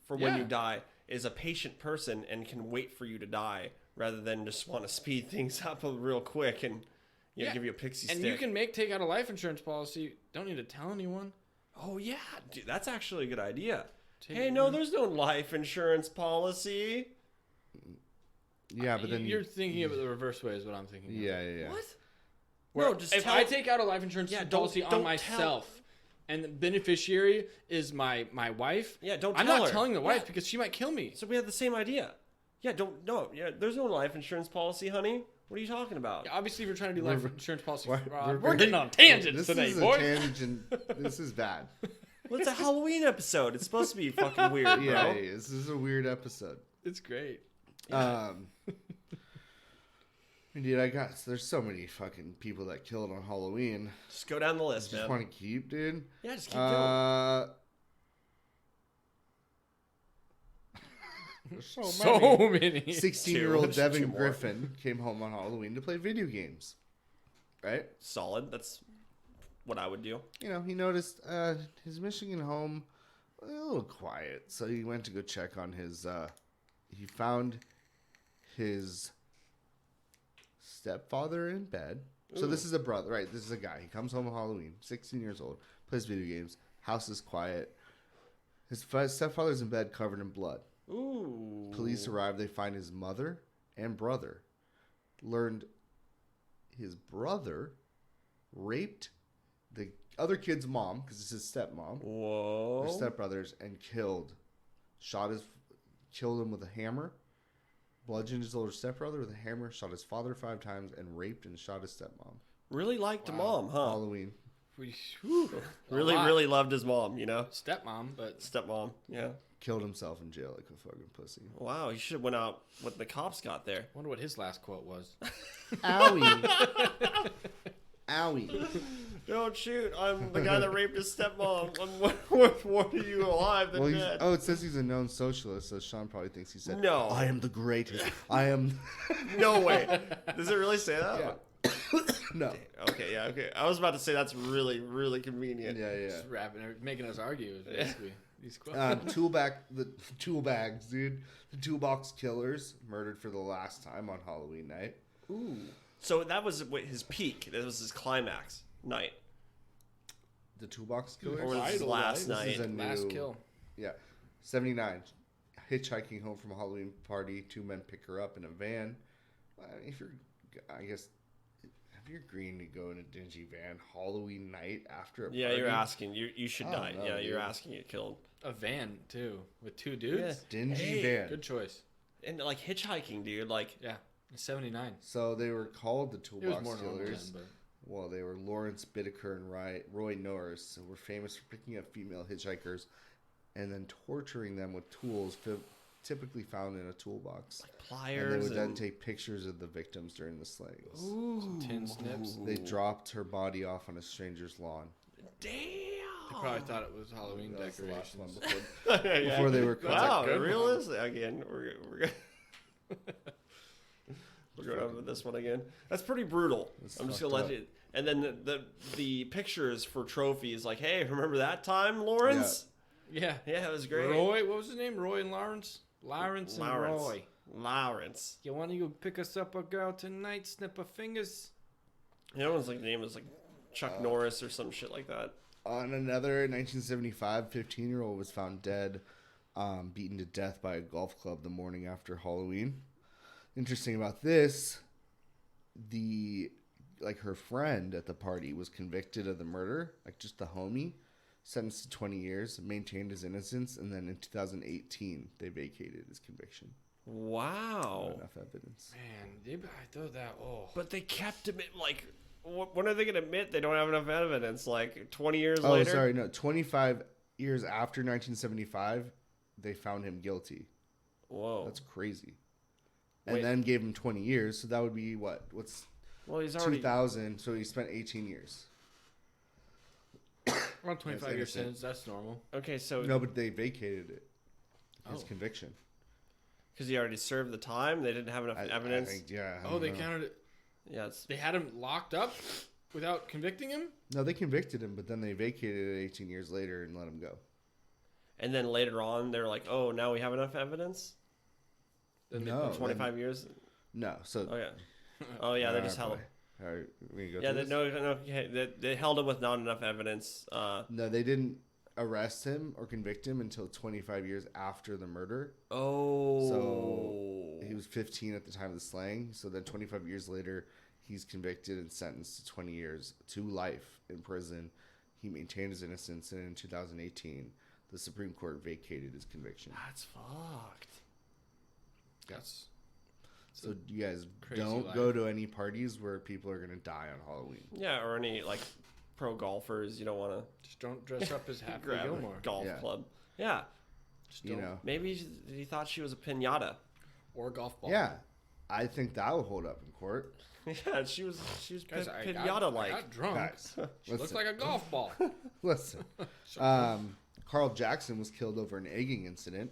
A: when
C: Yeah.
A: you die, is a patient person and can wait for you to die rather than just want to speed things up real quick and
C: Yeah.
A: give you a pixie
C: And
A: stick.
C: you can take out a life insurance policy. Don't need to tell anyone.
A: Oh yeah, dude, that's actually a good idea.
C: Take
A: Hey,
C: it-
A: no, there's no life insurance policy.
B: Yeah, but then
C: you're thinking of it the reverse way is what I'm thinking. of.
B: yeah.
A: What?
C: Where
A: No, just
C: if
A: tell-
C: I take out a life insurance
A: Yeah, don't-
C: policy on
A: don't
C: myself, and the beneficiary is my wife.
A: Yeah, don't
C: I'm
A: tell
C: not
A: her.
C: telling the wife
A: Yeah.
C: because she might kill me.
A: So we have the same idea. Yeah, yeah, there's no life insurance policy, honey. What are you talking about?
C: Obviously, if you're trying to do life insurance policy,
B: We're-
C: for Rob,
B: we're
C: we're
B: very-
C: getting on tangents
B: This
C: today,
B: is
C: boys.
B: a tangent. This is bad.
A: Well, it's a Halloween episode. It's supposed to be fucking weird, bro.
B: Yeah, this is a weird episode.
C: It's great.
B: Indeed, there's so many fucking people that killed on Halloween.
A: Just go down the list,
B: Just
A: man.
B: want to keep, dude.
A: Yeah, just keep going.
B: There's so
C: So
B: many.
C: many.
B: 16-year-old
A: Two.
B: Devin
A: Two more.
B: Griffin came home on Halloween to play video games. Right?
A: Solid. That's what I would do.
B: You know, he noticed his Michigan home a little quiet, so he went to go check on his. He found his stepfather in bed. So this is a brother, right? This is a guy. He comes home on Halloween, 16 years old, plays video games. House is quiet. His stepfather's in bed, covered in blood.
A: Ooh.
B: Police arrive. They find his mother and brother. Learned his brother raped the other kid's mom, because it's his stepmom.
A: Whoa.
B: They're stepbrothers, and killed him with a hammer, bludgeoned his older stepbrother with a hammer, shot his father 5 times, and raped and shot his stepmom.
A: Really liked mom, huh?
B: Halloween.
A: Really loved his mom, you know?
C: Stepmom, but
A: Stepmom, yeah.
B: Killed himself in jail like a fucking pussy.
A: Wow, he should have went out when the cops got there.
C: wonder what his last quote was.
B: Owie. Owie.
A: Don't shoot. I'm the guy that raped his stepmom. I'm worth more to you alive than dead.
B: Oh, it says he's a known socialist, so Sean probably thinks he said,
A: No.
B: I am the greatest. I am...
A: No way. Does it really say that?
B: Yeah. No.
A: Okay, yeah, okay. I was about to say that's really, really convenient.
B: Yeah.
C: Just making us argue, basically. These quotes.
B: The tool bags, dude. The toolbox killers murdered for the last time on Halloween night.
A: Ooh. So that was his peak. That was his climax night.
B: The toolbox killers?
A: Or was it his last night?
B: This is a new,
C: Last kill.
B: Yeah. 79. Hitchhiking home from a Halloween party. 2 men pick her up in a van. If you're agreeing to go in a dingy van Halloween night after a party.
A: Yeah, you're asking. You should die.
B: know,
A: Yeah,
B: dude.
A: you're asking to get killed.
C: A van, too, with 2 dudes.
B: Dingy
A: Hey,
B: van.
C: Good choice.
A: And like hitchhiking, dude. Like,
C: Yeah. 79.
B: So they were called the
C: It was
B: toolbox
C: more normal then,
B: killers.
C: but...
B: Well, they were Lawrence Bittaker and Roy Norris, who were famous for picking up female hitchhikers and then torturing them with tools typically found in a toolbox.
A: like
B: And
A: pliers.
B: they would then take pictures of the victims during the slayings.
A: Ooh.
C: tin snips.
B: They dropped her body off on a stranger's lawn.
A: Damn.
C: They probably thought it was Halloween
B: That was the last one
C: decorations.
B: before, before they were
A: Wow,
C: a good one.
A: realistic. Again, we're going over this one again. That's pretty brutal.
B: It's
A: I'm just gonna
B: fucked
A: let you. And then the pictures for trophies, like, hey, remember that time, Lawrence?
C: Yeah.
A: Yeah, it was great.
C: Roy, what was his name? Roy and Lawrence? Lawrence and Roy.
A: Lawrence.
C: You want to go pick us up a girl tonight? Snip her fingers.
A: You know, his like name was like Chuck Norris or some shit like that.
B: On another 1975, 15-year-old was found dead, beaten to death by a golf club the morning after Halloween. Interesting about this, her friend at the party was convicted of the murder, like just the homie, sentenced to 20 years, maintained his innocence, and then in 2018 they vacated his conviction.
A: Wow.
B: Not enough evidence.
C: Man, I thought that. Oh.
A: But they kept him like. When are they going to admit they don't have enough evidence? Like 20 years
B: Oh,
A: later?
B: sorry, no. 25 years after 1975, they found him guilty.
A: Whoa.
B: That's crazy. And
A: Wait.
B: then gave him 20 years, so that would be what? What's
A: Well, he's already.
B: 2000? So he spent 18 years.
C: Around 25 year
B: innocent.
C: sentence, that's normal.
A: Okay, so.
B: No, but they vacated it. His
C: Oh.
B: conviction.
A: Because he already served the time? They didn't have enough evidence?
B: I think, yeah. I
C: Oh,
B: don't
C: they
B: know.
C: counted it.
A: Yeah, it's.
C: They had him locked up without convicting him?
B: No, they convicted him, but then they vacated it 18 years later and let him go.
A: And then later on, they're like, oh, now we have enough evidence?
C: Then they
B: No.
C: put
A: 25 years?
B: No, so.
A: Oh, yeah. Oh, yeah, they just held him.
B: All right, we can go
A: Yeah,
B: through
A: they,
B: this?
A: no, okay, they held him with not enough evidence.
B: No, they didn't arrest him or convict him until 25 years after the murder.
A: Oh.
B: So he was 15 at the time of the slaying. So then 25 years later, he's convicted and sentenced to 20 years to life in prison. He maintained his innocence, and in 2018, the Supreme Court vacated his conviction.
A: That's fucked.
C: That's
B: So you guys
C: crazy
B: don't
C: life.
B: go to any parties where people are going to die on Halloween.
A: Yeah, or any, like, pro golfers. You don't want
C: just don't dress up as
A: to
C: Happy
A: grab
C: Gilmore.
A: a golf
B: Yeah.
A: club. Yeah.
C: Just
B: You
C: don't.
B: know?
A: Maybe he thought she was a pinata.
C: Or a golf ball.
B: Yeah. I think that will hold up in court.
A: Yeah, she was
C: Guys, I
A: pinata-like.
C: got drunk.
B: Guys,
C: She looks
B: listen.
C: like a golf ball.
B: Listen. Carl Jackson was killed over an egging incident.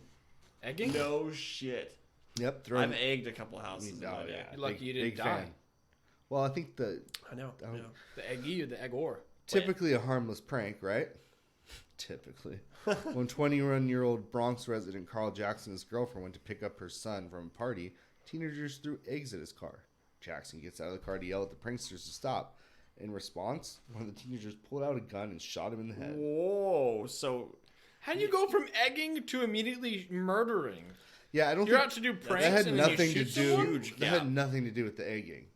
C: Egging?
A: No shit.
B: Yep.
A: I've egged a couple houses. in
B: Oh,
A: my day.
B: yeah.
C: You're lucky you didn't die.
B: Well, I think
A: I know. I know.
C: The eggy or the eggor?
B: typically a harmless prank, right? Typically. When 21-year-old Bronx resident Carl Jackson and his girlfriend went to pick up her son from a party, teenagers threw eggs at his car. Jackson gets out of the car to yell at the pranksters to stop. In response, one of the teenagers pulled out a gun and shot him in the head.
A: Whoa. So
C: How do you go from egging to immediately murdering?
B: Yeah, I don't
C: You're
B: think
C: out to do pranks
B: that had
C: and then
B: nothing
C: you
B: to
C: shoot
B: do.
C: someone?
A: Huge
B: That
A: gap.
B: had nothing to do with the egging.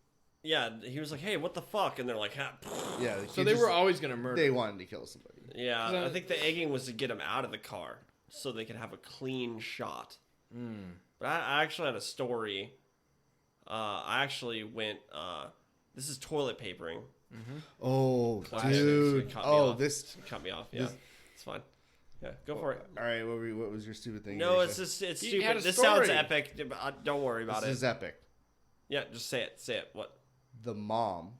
A: yeah, he was like, "Hey, what the fuck?" And they're like, ha.
B: Yeah, the
C: So
B: kid
C: they
B: just-
C: were always going to murder.
B: They wanted to kill somebody.
A: Yeah,
C: So-
A: I think the egging was to get him out of the car so they could have a clean shot. But I actually had a story. I actually went. This is toilet papering.
B: Oh,
A: Classic.
B: dude.
A: It cut me
B: Oh,
A: off.
B: this.
A: It cut me off. Yeah,
B: this-
A: it's fine. Yeah, go for it.
B: All right, what was your stupid thing?
A: No,
B: you
A: it's
B: said?
A: just it's
C: You had
A: stupid.
C: a
A: This sounds
C: story.
A: epic. Don't worry about
B: This
A: it.
B: is epic.
A: Yeah, just say it. Say it. What?
B: The mom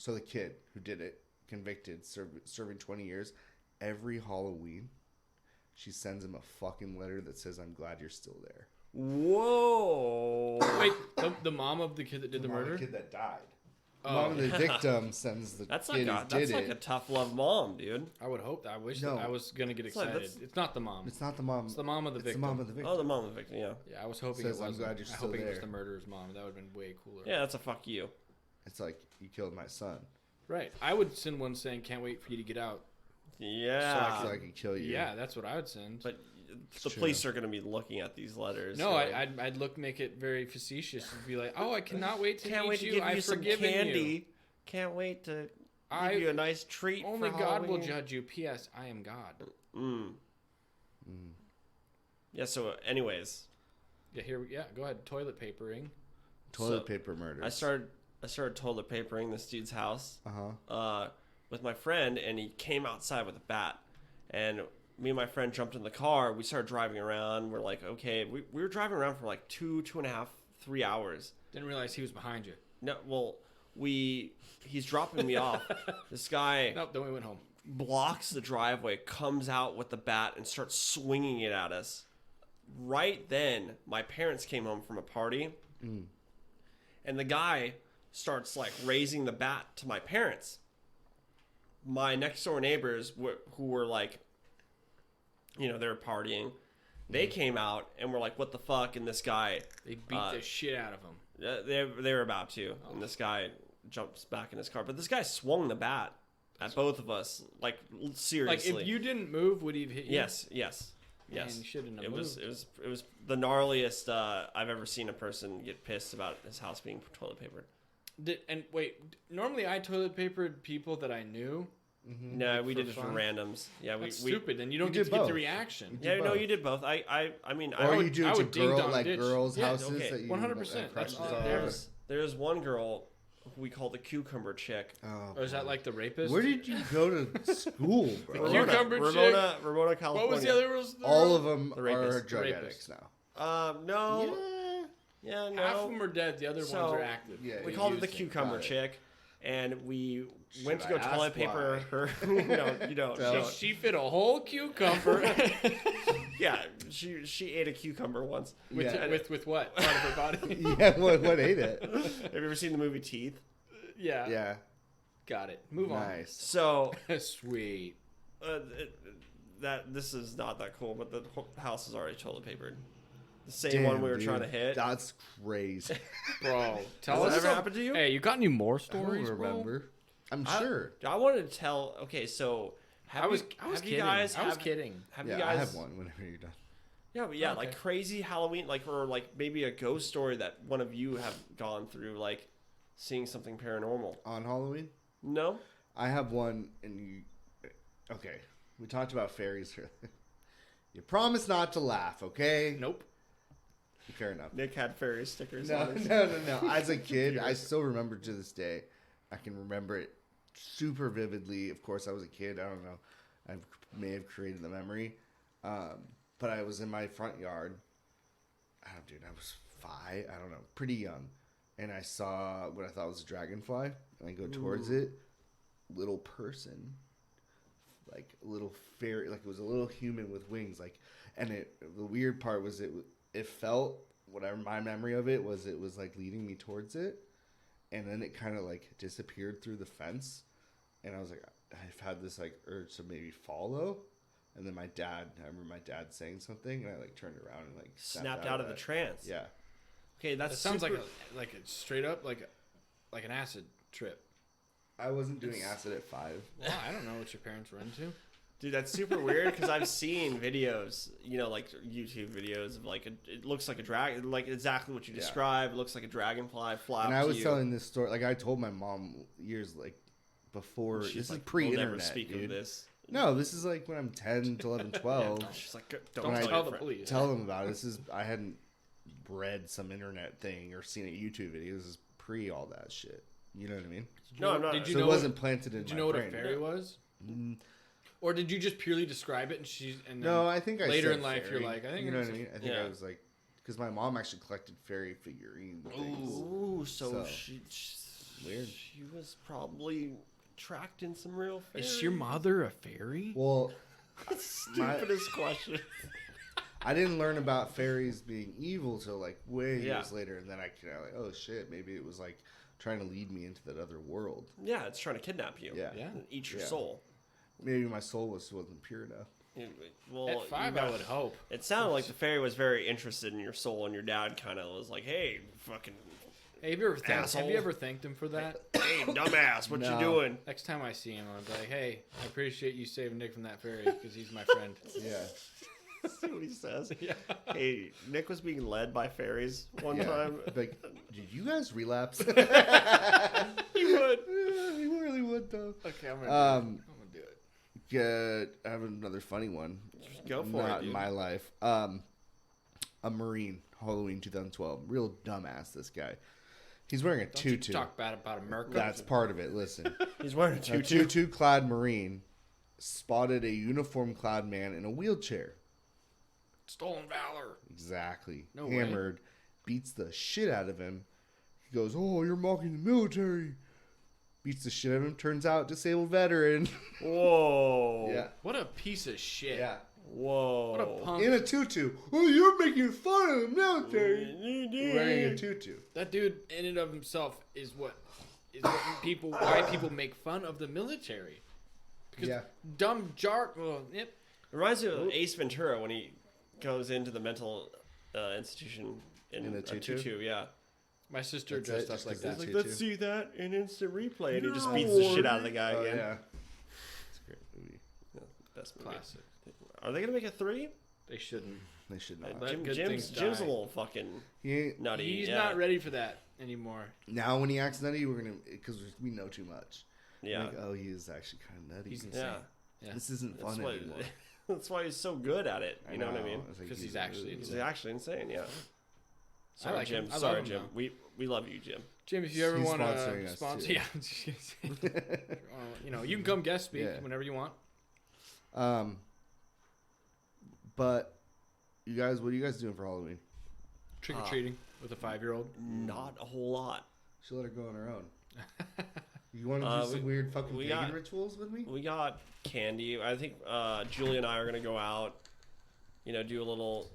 B: So the kid who did it, convicted, serving 20 years, every Halloween, she sends him a fucking letter that says, "I'm glad you're still there."
A: Whoa.
C: Wait, the mom of the kid that did the murder?
B: The kid that died.
C: Oh.
B: Mom of the victim sends the
A: That's
B: kid
A: like
B: who did
A: like
B: it.
A: a tough love mom, dude.
C: I would hope that. I wish
B: No.
C: that I was going to get
A: It's like,
C: excited.
A: that's-
C: It's not the mom.
B: It's not the mom.
C: It's the mom of the
B: It's
C: victim.
B: the mom of the victim.
A: Oh, the mom of the victim, yeah.
C: Yeah, I was hoping
B: Says,
C: it
B: "I'm
C: wasn't.
B: glad you're
C: I
B: still
C: hoping it was
B: there."
C: the murderer's mom. That would have been way cooler.
A: Yeah, that's a fuck you.
B: It's like, you killed my son.
C: Right. I would send one saying, "Can't wait for you to get out."
A: Yeah.
B: So I could kill you.
C: Yeah, that's what I would send.
A: But the
B: true.
A: police are going to be looking at these letters.
C: No,
A: so
C: I'd make it very facetious and be like, "Oh, I cannot wait to
A: can't
C: meet
A: wait to
C: you.
A: give you
C: I've
A: some
C: forgiven
A: candy.
C: you.
A: Can't wait to
C: I
A: give you a nice treat.
C: only
A: for
C: God will
A: Halloween."
C: judge you. P.S. I am God."
A: Yeah. So, anyways,
C: Yeah, go ahead. Toilet papering.
B: Toilet
A: So,
B: paper murders.
A: I started toilet papering this dude's house.
B: Uh-huh.
A: With my friend, and he came outside with a bat, and me and my friend jumped in the car. We started driving around. We're like, okay, we were driving around for like 2.5, 3 hours.
C: Didn't realize he was behind you.
A: No, well, he's dropping me off. This guy
C: Nope. Then we went home.
A: blocks the driveway, comes out with the bat, and starts swinging it at us. Right then, my parents came home from a party, and the guy starts like raising the bat to my parents. My next door neighbors, who were like, they were partying, they came out and were like, "What the fuck?" And this guy,
C: They beat the shit out of him.
A: they were about to, and this guy jumps back in his car, but this guy swung the bat at both of us, like seriously.
C: Like if you didn't move, would he have hit you?
A: Yes.
C: Man, you shouldn't have
A: It
C: moved.
A: was the gnarliest I've ever seen a person get pissed about his house being toilet papered.
C: Normally I toilet papered people that I knew.
A: No, we
C: for
A: did it for
C: fun?
A: randoms. Yeah,
C: That's
A: we
C: stupid. Then you don't
B: you
C: get
B: did
C: to get the
B: both.
C: reaction.
A: Yeah, no,
B: both.
A: you did both. I mean,
B: Or you do
C: I
B: it to
C: would ding dong ditch.
B: girls'
C: Yeah,
B: houses
A: okay.
B: that you
C: 100%. That's
B: crushes
C: all.
B: on.
A: there's one girl who we call the cucumber chick.
B: Oh,
C: Or is that
B: boy.
C: like the rapist?
B: Where did you go to school, bro?
C: Cucumber
A: Ramona, California.
C: What was the other rules?
B: All of them
A: The
B: are
A: rapist.
B: drug
C: Rapist.
B: addicts now.
A: No. Yeah, no.
C: Half of them are dead. The other
A: So,
C: ones are active.
B: Yeah,
A: We
B: you
A: called it the
B: used it.
A: cucumber
B: Got it.
A: chick, and we went to
B: Should
A: go
B: I
A: toilet
B: ask
A: paper
B: why?
A: her. No, you don't.
B: Tell
A: you
B: us.
A: don't.
C: She fit a whole cucumber
A: Yeah, she ate a cucumber once.
C: with,
B: Yeah.
C: with what part of her body?
B: Yeah, what ate it?
A: Have you ever seen the movie Teeth?
C: Yeah.
B: Yeah,
C: Got it. Move
B: nice.
A: So
C: on. Sweet.
A: this is not that cool, but the house is already toilet papered. The same
B: Damn,
A: one we were
B: dude.
A: trying to hit.
B: That's crazy.
C: Bro, tell
A: Has
C: us.
A: that ever happened to you?
C: Hey, you got any more
B: I
C: stories,
B: don't
C: bro?
B: remember. I'm
A: I-
B: sure.
A: I wanted to tell. Okay, so
C: I was
A: have
C: kidding.
A: you guys
C: I was
A: have-
C: kidding.
A: Have
B: Yeah,
A: you guys?
B: I have one whenever you're done.
A: Yeah, but yeah,
C: Okay.
A: like crazy Halloween, like or like maybe a ghost story that one of you have gone through, like seeing something paranormal.
B: On Halloween?
A: No.
B: I have one, and you... Okay, we talked about fairies earlier. You promise not to laugh, okay?
C: Nope.
B: Fair enough.
A: Nick had fairy stickers
B: No,
A: on his.
B: no. As a kid, I still remember to this day. I can remember it super vividly. Of course, I was a kid. I don't know. I may have created the memory. But I was in my front yard. I was 5. I don't know. Pretty young. And I saw what I thought was a dragonfly. And I go towards it. Little person. Like a little fairy. Like it was a little human with wings. Like, and the weird part was it felt, whatever my memory of it was like leading me towards it, and then it kind of like disappeared through the fence, and I was like, I've had this like urge to maybe follow, and then I remember my dad saying something, and I like turned around and like
A: Snapped out of the
B: that.
A: trance.
B: Yeah,
A: Okay,
C: That
A: that's
C: sounds
A: super-
C: like a straight up like an acid trip.
B: I wasn't doing acid at 5.
C: Well, I don't know what your parents were into.
A: Dude, that's super weird because I've seen videos, like YouTube videos of like it looks like a dragon, like exactly what you
B: Yeah.
A: described. It looks like a dragonfly fly up
B: And I
A: to
B: was
A: you.
B: telling this story, like I told my mom years like before.
A: She's
B: This
A: like,
B: is pre-internet,
A: we'll never speak
B: dude.
A: of this.
B: No, this is like when I'm 10 to 11, 12.
A: She's like,
C: Don't
A: don't
C: tell
A: your
C: the
A: friend."
C: police.
B: Tell them about it. I hadn't read some internet thing or seen a YouTube video. This is pre all that shit. You know what I mean?
A: No, I'm not.
C: Did you
B: So
C: know
B: it wasn't planted in
C: Did you
B: my
C: know what
B: brain.
C: a fairy was?
B: Mm,
C: Or did you just purely describe it and then
B: No, I think I
C: later
B: said
C: in life
B: fairy.
C: you're like, I think
B: you know
C: it's
B: what I mean. I think
A: yeah.
B: I was like, because my mom actually collected fairy figurine things.
A: Ooh, so
B: So.
A: she
B: Weird.
A: She was probably tracked in some real fairies.
C: Is your mother a fairy?
B: Well,
A: Stupidest question.
B: I didn't learn about fairies being evil till like way
A: Yeah.
B: years later, and then I kind of like, oh shit, maybe it was like trying to lead me into that other world.
A: Yeah, it's trying to kidnap you.
B: Yeah.
C: Yeah.
A: And eat your
B: Yeah.
A: soul.
B: Maybe my soul wasn't pure enough.
A: Well,
C: At 5, I would hope.
A: It sounded like the fairy was very interested in your soul, and your dad kind of was like, "Hey, fucking,
C: Hey, have
A: Asshole.
C: you ever thanked him for that?
A: hey, dumbass, what
B: No.
A: you doing?"
C: Next time I see him, I'll be like, hey, I appreciate you saving Nick from that fairy because he's my friend.
B: Yeah.
A: See what he says.
C: Yeah.
A: Hey, Nick was being led by fairies one time.
B: Like, did you guys relapse?
A: He would.
B: You really would though.
C: Okay, I'm gonna do it.
B: I have another funny one.
A: Go for
B: Not
A: it,
B: in
A: dude.
B: my life. A Marine, Halloween 2012. Real dumbass, this guy. He's wearing a
C: Don't you
B: tutu.
C: talk bad about America.
B: That's part of it. Listen.
A: He's wearing a
B: A
A: tutu.
B: tutu-clad Marine spotted a uniform-clad man in a wheelchair.
C: Stolen valor.
B: Exactly.
C: No way.
B: Hammered. Beats the shit out of him. He goes, oh, you're mocking the military. Beats the shit out of him. Turns out, disabled veteran.
A: Whoa.
B: Yeah.
C: What a piece of shit.
B: Yeah.
A: Whoa.
C: What a punk.
B: In a tutu. Oh, you're making fun of the military. Wearing a tutu.
C: That dude, in and of himself, is why people make fun of the military. Because
B: Yeah.
C: dumb jark. Well, yep.
A: It reminds me of Ace Ventura when he goes into the mental institution in
B: In a
A: a
B: tutu?
A: tutu. Yeah.
C: My sister
B: That's
C: dressed
B: it,
C: up
B: just
C: like
B: 'cause
C: that.
B: it's
A: Like,
B: tutu.
A: let's see that in instant replay, and he just
B: No.
A: beats the shit out of the guy
B: Oh,
A: again.
B: yeah. It's a great movie.
A: Yeah, best movie.
C: Classic.
A: Are they gonna make a 3?
C: They shouldn't.
B: They should not.
C: Let good
A: Jim's
C: things
A: a
C: die.
A: little fucking
B: He ain't,
A: nutty.
C: He's
A: yeah.
C: not ready for that anymore.
B: now, when he acts nutty, we're gonna because we know too much.
A: Yeah.
B: Like, oh, he is actually kind of nutty.
C: He's insane.
A: Yeah.
C: Yeah.
B: This isn't
A: That's
B: fun
A: why.
B: anymore.
A: That's why he's so good at it. You know what I mean?
B: It's like
C: 'Cause he's actually
A: He's
C: insane.
A: actually insane. Yeah. Sorry,
C: like
A: Jim.
C: him. I love
A: Sorry,
C: him,
A: Jim.
C: though.
A: We love you, Jim.
C: Jim, if you ever
B: He's
C: want to
B: sponsoring us,
C: sponsor,
B: too.
C: yeah, I was just gonna say, you can come guest speak
B: Yeah.
C: whenever you want.
B: But you guys, what are you guys doing for Halloween?
C: Trick or treating with a 5-year-old.
A: Not a whole lot.
B: She'll let her go on her own. You want to do some weird fucking
A: we
B: pagan
A: got-
B: rituals with me?
A: We got candy. I think Julie and I are gonna go out. You know, do a little.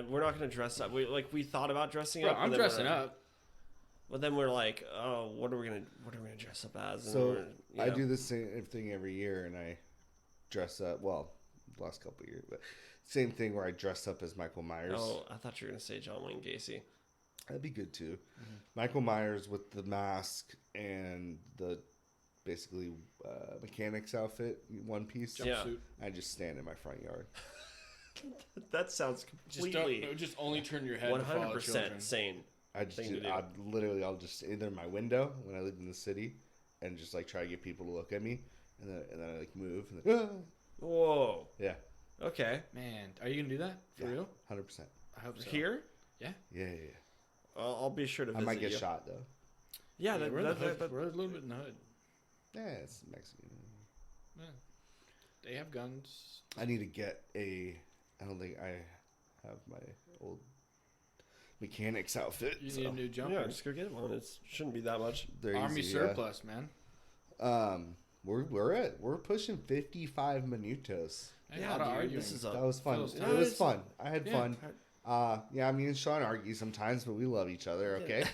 A: We're not gonna dress up. We thought about dressing
C: Bro,
A: up.
C: I'm
A: but then
C: dressing
A: we're-
C: up.
A: But then we're like, oh, what are we gonna dress up as? And
B: So
A: we're, you
B: I
A: know.
B: do the same thing every year, and I dress up. Well, the last couple of years, but same thing where I dress up as Michael Myers.
A: Oh, I thought you were gonna say John Wayne Gacy.
B: That'd be good too. Michael Myers with the mask and the basically mechanic's outfit, one piece.
A: Yeah.
C: Jumpsuit.
B: I just stand in my front yard.
A: That sounds completely
C: Just only turn your head.
A: 100% sane.
B: I just,
A: Thing to do.
B: I'll just either in my window when I lived in the city, and just like try to get people to look at me, and then I like move. And then,
A: Whoa.
B: yeah,
A: Okay.
C: Man, are you gonna do that for real?
B: 100%.
C: I hope so.
A: Here,
B: Yeah, yeah, yeah.
A: I'll be sure to
B: I
A: visit
B: might get
A: you.
B: shot though.
A: Yeah,
C: Yeah, we're, in the hood.
A: but
C: We're a little bit in the hood.
B: Yeah, it's Mexican.
C: Yeah. They have guns.
B: I need to get a. I don't think I have my old mechanic's outfit.
C: You
B: so
C: need a new jumper.
A: yeah, just go get one. It shouldn't be that much.
B: they're
C: Army
B: easy,
C: surplus, man.
B: Yeah. We're pushing 55 minutos.
C: Hey,
A: Yeah,
C: a lot of
A: dude,
C: arguing.
A: this is
B: That was fun.
C: Phil's
B: It
C: time.
B: was fun. I had
C: Yeah.
B: fun. Yeah, me and Sean argue sometimes, but we love each other. Okay.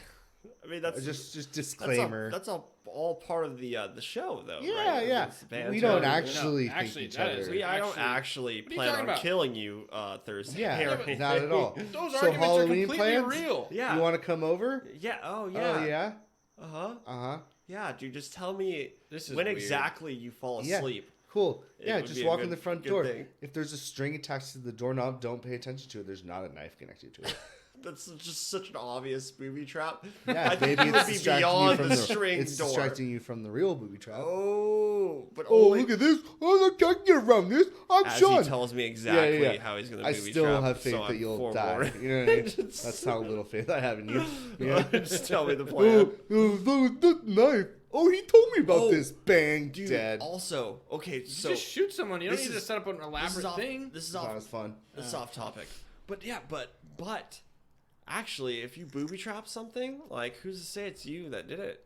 A: I mean, that's
B: just disclaimer.
A: That's all part of the show, though.
B: Yeah,
A: right?
B: yeah.
A: It's banter.
B: We don't
C: No,
B: actually
C: actually,
B: think each
C: that
B: other.
C: is-
A: I don't
C: Actually-
A: actually
C: What are you
A: plan
C: talking
A: on
C: about?
A: killing you Thursday.
B: Yeah,
A: or
B: not
A: anything.
B: at all.
C: Those
B: So
C: arguments
B: Halloween
C: are completely
B: plans?
C: real.
A: Yeah.
B: You want to come over?
A: Yeah. Oh yeah.
B: Oh yeah.
A: Uh huh.
B: Uh huh.
A: Yeah, dude. Just tell me
C: This is
A: when
C: weird.
A: exactly you fall
B: Yeah.
A: asleep.
B: Cool.
A: It
B: Yeah,
A: would
B: just
A: be a
B: walk in
A: good-
B: the front
A: good
B: door.
A: thing.
B: If there's a string attached to the doorknob, don't pay attention to it. There's not a knife connected to it.
A: That's just such an obvious booby trap.
B: Yeah,
A: I think
B: maybe
A: you would
B: it's
A: be
B: distracting you
A: beyond
B: from
A: the
B: the
A: string
B: It's
A: door.
B: distracting you from the real booby trap.
A: Oh, but
B: Oh,
A: only
B: look at this! Oh, look, I can get around this. I'm
A: as
B: Sean.
A: he tells me exactly
B: Yeah.
A: how he's going to
B: I
A: booby
B: still
A: trap.
B: have faith
A: so
B: that
A: I'm
B: you'll die.
A: forewarned.
B: You know what I mean? That's how little faith I have in you. Yeah.
A: Just tell me the plan.
B: The knife. Oh, he told me about
A: Oh,
B: this. Bang,
A: Dude,
B: dead.
A: also, okay,
C: You
A: so
C: just shoot someone. You don't
A: this
C: need to
A: is-
C: set up an elaborate
A: off,
C: thing.
A: This is
B: That
A: off.
B: was fun.
A: This is off topic. But yeah, but actually, if you booby trap something, like who's to say it's you that did it?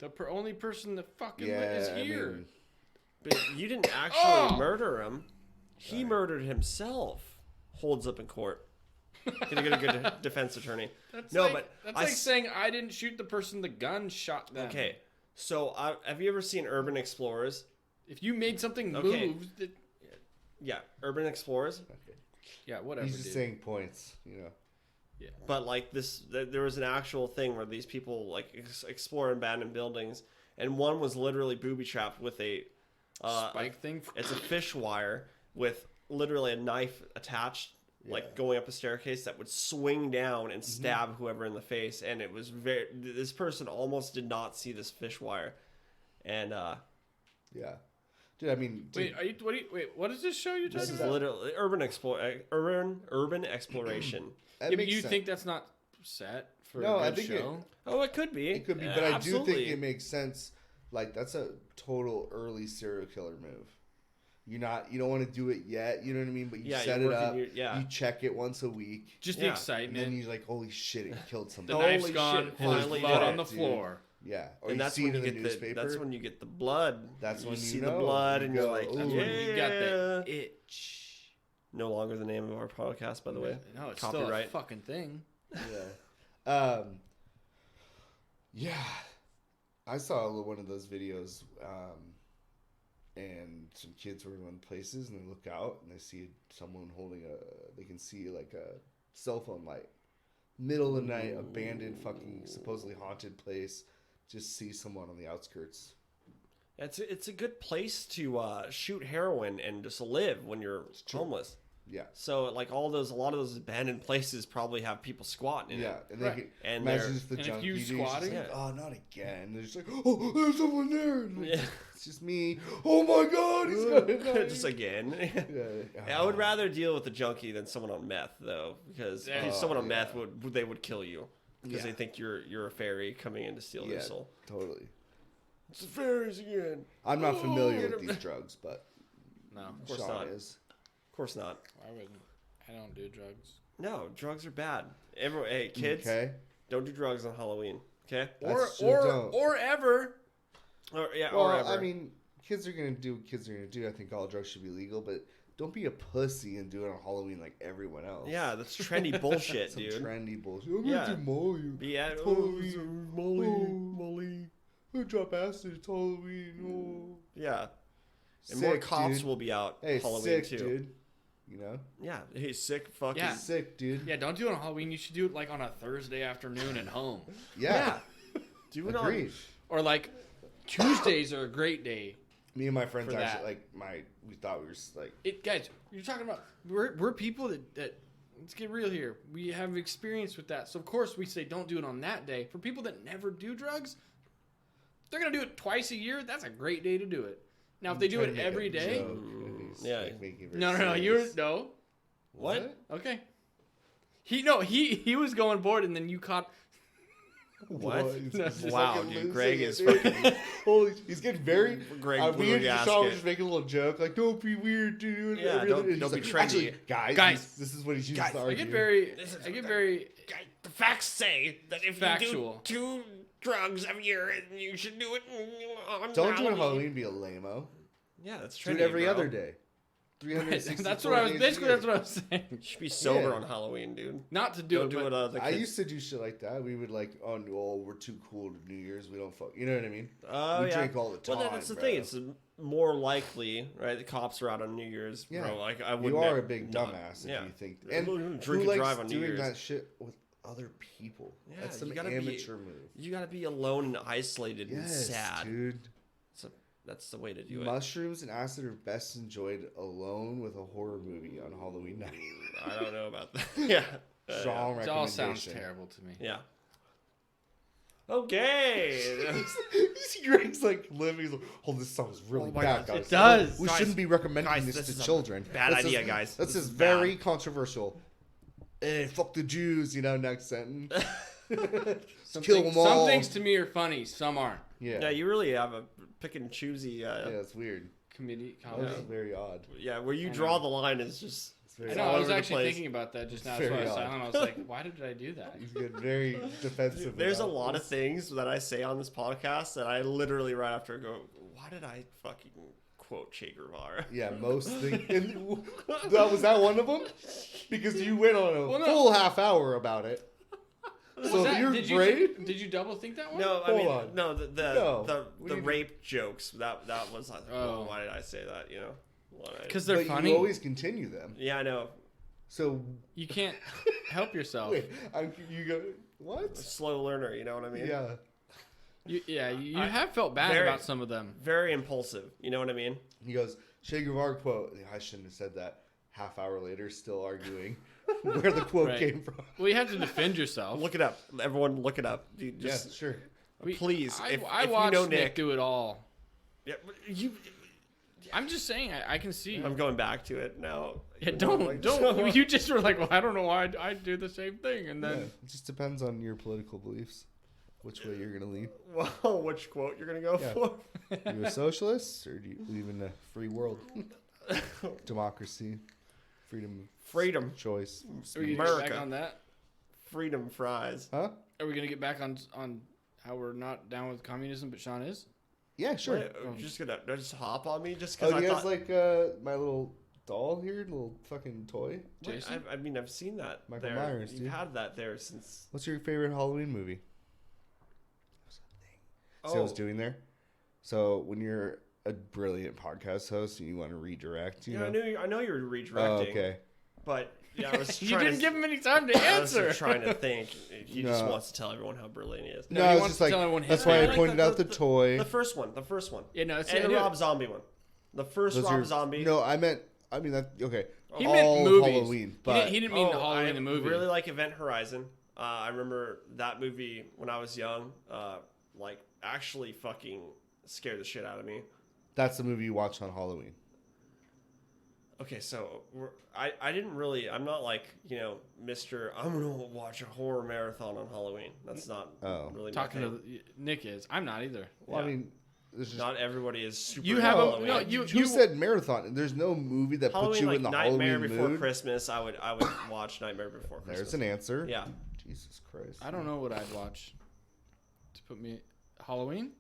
C: The only person that fucking is here.
B: I mean,
A: But you didn't actually murder him. He murdered himself. Holds up in court. Gonna get a good defense attorney.
C: That's
A: no,
C: like,
A: but
C: that's like saying I didn't shoot the person, the gun shot them.
A: Okay, so have you ever seen Urban Explorers?
C: If you made something
A: Okay.
C: move,
A: Yeah, Urban Explorers.
B: okay.
C: yeah, whatever.
B: He's just saying points, you know.
C: Yeah.
A: But like this, there was an actual thing where these people like explore abandoned buildings, and one was literally booby trapped with a
C: Spike thing.
A: it's a fish wire with literally a knife attached, like going up a staircase that would swing down and stab whoever in the face. And it was this person almost did not see this fish wire, and
B: Yeah, dude. I mean, dude,
C: What is this show you're
A: this
C: talking
A: is
C: about?
A: literally urban exploration.
B: that
C: Yeah, but
B: makes
C: you
B: sense.
C: think that's not set for
B: No,
C: a
B: I
C: good
B: think
C: show?
A: Oh, it could be.
B: It could be, but I do
A: Absolutely.
B: think it makes sense. Like that's a total early serial killer move. You don't want to do it yet. You know what I mean? But you set
A: you're
B: it up.
A: working
B: You check it once a week,
C: Just the
A: Yeah.
B: and
C: excitement.
B: then you're like, "Holy shit! It killed
C: The
B: somebody."
C: knife's
A: Holy
C: gone.
A: shit,
C: There's
A: finally
C: blood
A: did
C: on
A: it,
C: the
B: dude.
C: floor.
B: Yeah, or
A: And
B: you
A: that's
B: see
A: when
B: it
A: you
B: in
A: get
B: the newspaper.
A: that's when you get the blood.
B: That's when you
A: see
B: know.
A: the blood, and
B: You
A: you're
B: go,
A: like,
B: "Ooh."
C: That's when you got the
A: yeah.
C: itch.
A: No longer the name of our podcast, by the way.
C: No, it's
A: Copyright.
C: still a fucking thing.
B: Yeah. Yeah. I saw one of those videos, and some kids were in places, and they look out, and they see someone holding they can see like a cell phone light. Middle of the night, abandoned, fucking supposedly haunted place. Just see someone on the outskirts.
A: It's a good place to shoot heroin and just live when you're homeless.
B: Yeah.
A: So like a lot of those abandoned places probably have people squatting in
B: Yeah,
A: it.
B: and they
C: Right.
B: can
A: And
B: imagine
A: they're-
B: just the
C: and if
B: junkie
C: you
B: dude, he's just
C: squatting-
B: like,
A: Yeah.
B: oh, not again. They're just like, oh, there's someone there. And
A: Yeah.
B: It's just me. Oh my god, he's got
A: just again.
B: Yeah.
A: I would rather deal with a junkie than someone on meth, though, because
C: Yeah.
A: someone on
B: yeah.
A: meth would kill you because they think you're a fairy coming in to steal their soul.
B: Totally.
A: It's the fairies again.
B: I'm not familiar
A: get
B: with
A: him.
B: these drugs, but
C: No,
A: course
B: Sean
A: not.
B: is.
A: Of course not.
C: I wouldn't. I don't do drugs.
A: No, drugs are bad. Hey, kids,
B: Okay.
A: don't do drugs on Halloween. Okay?
B: That's true, don't.
C: Or ever.
A: Or
B: Well,
A: ever.
B: I mean, kids are gonna do what kids are gonna do. I think all drugs should be legal, but don't be a pussy and do it on Halloween like everyone else.
A: yeah, that's trendy bullshit,
B: Some
A: dude.
B: trendy bullshit. I'm
A: Yeah.
B: gonna do Molly.
A: Yeah,
B: It's
A: oh,
B: Halloween.
A: Molly,
B: Oh.
A: Molly.
B: I drop acid. It's Halloween. Oh.
A: Yeah, and more
B: Sick,
A: cops
B: dude.
A: will be out
B: Hey,
A: Halloween
B: sick,
A: too.
B: dude. You know?
A: Yeah, hey, sick, fucking.
C: Yeah.
B: Sick, dude.
C: Yeah, don't do it on Halloween. You should do it like on a Thursday afternoon at home.
B: Yeah.
A: Do it on.
B: Agreed.
C: Or like Tuesdays are a great day.
B: Me and my friends
C: For that.
B: actually we thought we were like
C: Guys, you're talking about we're people that let's get real here. We have experience with that. So of course we say don't do it on that day. For people that never do drugs, they're gonna do it twice a year. That's a great day to do it. Now if they do
B: trying
C: it
B: to make
C: every
B: a
C: day,
B: joke, and he's,
A: Yeah.
B: like, making it very
C: no,
B: serious.
A: What?
C: Okay. He was going board and then you caught.
A: What?
B: He's
A: Wow,
B: fucking
A: dude,
B: losing
A: Greg
B: it,
A: is
B: dude.
A: fucking.
B: Holy, he's getting very.
A: Greg blew
B: we
A: a
B: and Sean was
A: gasket.
B: just making a little joke, like, "Don't be weird, dude."
A: Yeah,
B: Every
A: don't-
B: other- he's
A: don't be
B: like,
A: trendy.
B: Actually, guys, this is what he uses
A: guys,
B: to
C: I
B: argue.
C: get very
A: The facts say that if
C: Factual.
A: you do 2 drugs a year, you should do it on
B: Don't do it on
A: Halloween.
B: Halloween. Be a lame-o.
A: Yeah, that's
B: Do
A: trendy.
B: it every
A: bro.
B: other day. 364
C: That's what I was
B: days a
C: basically.
B: year.
C: That's what I was saying.
A: You should be sober
B: Yeah.
A: on Halloween, dude.
C: Not to do
A: Don't
C: it.
A: do
C: but
A: it on the
B: I
A: kids.
B: used to do shit like that. We would like, oh no, we're too cool to New Year's. We don't fuck. You know what I mean?
A: Oh,
B: we
A: yeah.
B: drink all the time.
A: Well, that's the
B: bro.
A: thing. It's more likely, right? The cops are out on New Year's.
B: Yeah.
A: Bro. Like I would.
B: You are a big dumbass
A: yeah.
B: if you think.
A: Yeah,
B: And
A: who
B: who
A: drink and
B: likes
A: drive on New
B: doing
A: Year's?
B: that shit with other people?
A: Yeah,
B: That's
A: you
B: some
A: gotta be-
B: amateur move.
A: You gotta be alone and isolated and
B: Yes,
A: sad.
B: dude.
A: That's the way to do it.
B: Mushrooms and acid are best enjoyed alone with a horror movie on Halloween night.
A: I don't know about that. Yeah.
B: Strong
C: It all
B: recommendation.
C: sounds terrible to me.
A: Yeah. Okay.
B: Greg's like living. He's like, oh, this sounds really
A: Oh my
B: bad,
A: God,
B: guys.
C: it does.
B: We
A: Guys,
B: shouldn't be recommending
A: guys,
B: this
A: this
B: to
A: is a
B: children.
A: bad
B: This
A: idea,
B: is-
A: guys.
B: This
A: This
B: is
A: is
B: very
A: bad.
B: controversial. Fuck the Jews, you know. Next sentence.
C: Some
B: Kill
C: things,
B: them all.
C: some things to me are funny. Some aren't.
A: Yeah, you really have a pick and choosy.
B: Yeah, it's weird.
C: Comedy.
B: That
C: Comedy.
B: was very odd.
A: Yeah, where you
C: I
A: draw
C: know.
A: the line is just
B: very
C: I know.
A: all
C: I was
A: over the
C: actually
A: place.
C: thinking about that just now. That's why I was
B: Very
C: silent. I was like, why did I do that?
B: He's getting very defensive.
A: There's a
B: about
A: lot of
B: this.
A: things that I say on this podcast that I literally right after go, why did I fucking quote Che Guevara?
B: Yeah, most things. Was that one of them? Because you went on a
C: Well, no.
B: full half hour about it. So if you're brave,
C: Did you double think that one?
A: No, I
B: Hold
A: mean,
B: on.
A: no,
B: No.
A: the
B: What do you
A: rape jokes, that was like,
C: Oh.
A: why did I say that, you know?
C: Because they're
B: but
C: funny.
B: you always continue them.
A: Yeah, I know.
B: So
C: You can't help yourself.
B: wait, you go what?
A: Slow learner, you know what I mean?
B: Yeah.
C: You have felt bad
A: very-
C: about some of them.
A: Very impulsive, you know what I mean?
B: He goes, Che Guevara quote. I shouldn't have said that. Half hour later, still arguing where the quote
C: Right.
B: came from.
C: Well, you have to defend yourself.
A: Look it up. Everyone look it up. You just,
B: Yeah, sure.
A: please,
C: I
A: if you
C: watched
A: know
C: Nick
A: Nick.
C: do it all.
A: Yeah, but you...
C: I'm just saying, I can see.
A: I'm going back to it now.
C: Yeah,
A: Like,
C: don't. You just were like, well, I don't know why I do the same thing, and
B: Yeah,
C: then
B: it just depends on your political beliefs, which way you're gonna lean.
A: Well, which quote you're going to go
B: Yeah.
A: for?
B: You a socialist, or do you believe in a free world, democracy,
A: Freedom.
B: of choice?
C: are we gonna get
A: America.
C: back on that?
A: Freedom fries.
B: Huh?
C: Are we gonna get back on how we're not down with communism, but Sean is?
B: Yeah, sure.
A: Wait, just gonna just hop on me just
B: Oh,
A: because
B: you
A: I
B: guys
A: thought.
B: like my little doll here, little fucking toy?
A: Wait,
C: Jason?
A: I mean, I've seen that.
B: Michael
A: there.
B: Myers,
A: You've
B: dude.
A: had that there since.
B: What's your favorite Halloween movie? See what I was doing there? So when you're a brilliant podcast host and you want to redirect, you
A: Yeah,
B: know?
A: I know you were redirecting.
B: Oh, okay.
A: But yeah, I was
C: You
A: trying
C: didn't
A: to,
C: give him any time to
A: I was
C: answer.
A: trying to think. He just
B: No.
A: wants to tell everyone how brilliant he is.
C: No,
B: No,
C: he
B: I was
C: wants
B: just
C: to
B: like,
C: tell everyone
B: that's
C: his
B: why I
C: favorite.
B: pointed out the toy.
A: The first one.
C: Yeah, no, it's
A: And the Rob Zombie one. The first
B: Those
A: Rob
B: are-
A: Zombie.
B: No, I mean that. Okay,
C: He
B: all
C: meant
B: of
C: movies.
B: Halloween, but
C: he didn't mean
A: Oh,
C: Halloween
A: I
C: the movie.
A: really like Event Horizon. I remember that movie when I was young. Like actually fucking scared the shit out of me.
B: that's the movie you watched on Halloween.
A: Okay, so I didn't really. I'm not like Mr. I'm gonna watch a horror marathon on Halloween. That's not really
C: Talking
A: my
C: to
A: thing.
C: Nick is. I'm not either.
B: Well, I
A: Yeah.
B: mean, this is
A: Not everybody is super.
C: You
A: into
C: have a-
A: Halloween.
C: no,
B: you said marathon. There's no movie that puts
A: Halloween
B: you
A: like
B: in the
A: Nightmare
B: Halloween
A: Before
B: mood.
A: Christmas. I would watch Nightmare Before Christmas.
B: There's an answer.
A: Yeah.
B: Jesus Christ.
C: I don't know what I'd watch to put me Halloween.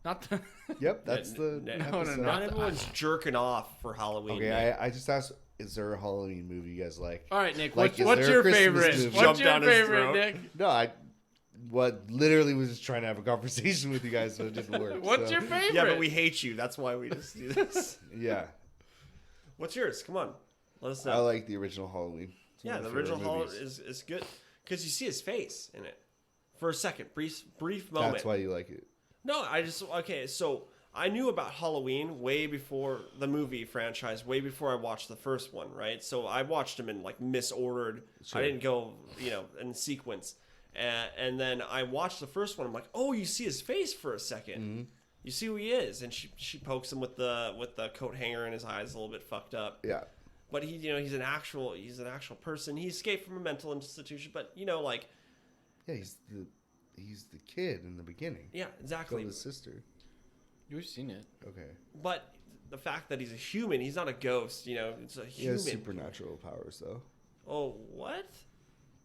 C: Not the.
B: Yep, that's the.
A: No,
B: episode.
C: no.
A: Not everyone's jerking off for Halloween.
B: Okay,
A: Nick.
B: I just asked, is there a Halloween movie you guys like?
C: All right, Nick.
B: Like, is
C: what's
B: there a
C: your
B: Christmas
C: favorite?
B: movie?
C: What's
A: Jump
C: your
A: down his
C: favorite,
A: throat.
C: Nick?
B: No, literally was just trying to have a conversation with you guys, so it didn't work.
C: What's
B: so,
C: your favorite?
A: Yeah, but we hate you. That's why we just do this.
B: Yeah,
A: What's yours? Come on, let us know.
B: I like the original Halloween. It's one
A: Yeah,
B: of
A: the
B: my favorite
A: original
B: movies.
A: Halloween is good because you see his face in it for a second, brief moment.
B: That's why you like it.
A: No, so I knew about Halloween way before the movie franchise, way before I watched the first one, right? So I watched them in like misordered.
B: Sure.
A: I didn't go, in sequence. And then I watched the first one. I'm like, oh, you see his face for a 2nd.
B: Mm-hmm.
A: You see who he is, and she pokes him with the coat hanger, and his eyes a little bit fucked up.
B: Yeah,
A: But he's an actual person. He escaped from a mental institution, but
B: yeah. He's the kid in the beginning.
A: yeah, exactly.
B: Killed his sister.
C: You've seen it.
B: Okay.
A: But the fact that he's a human, he's not a ghost. It's a
B: He
A: human.
B: has supernatural powers, though.
A: Oh, what?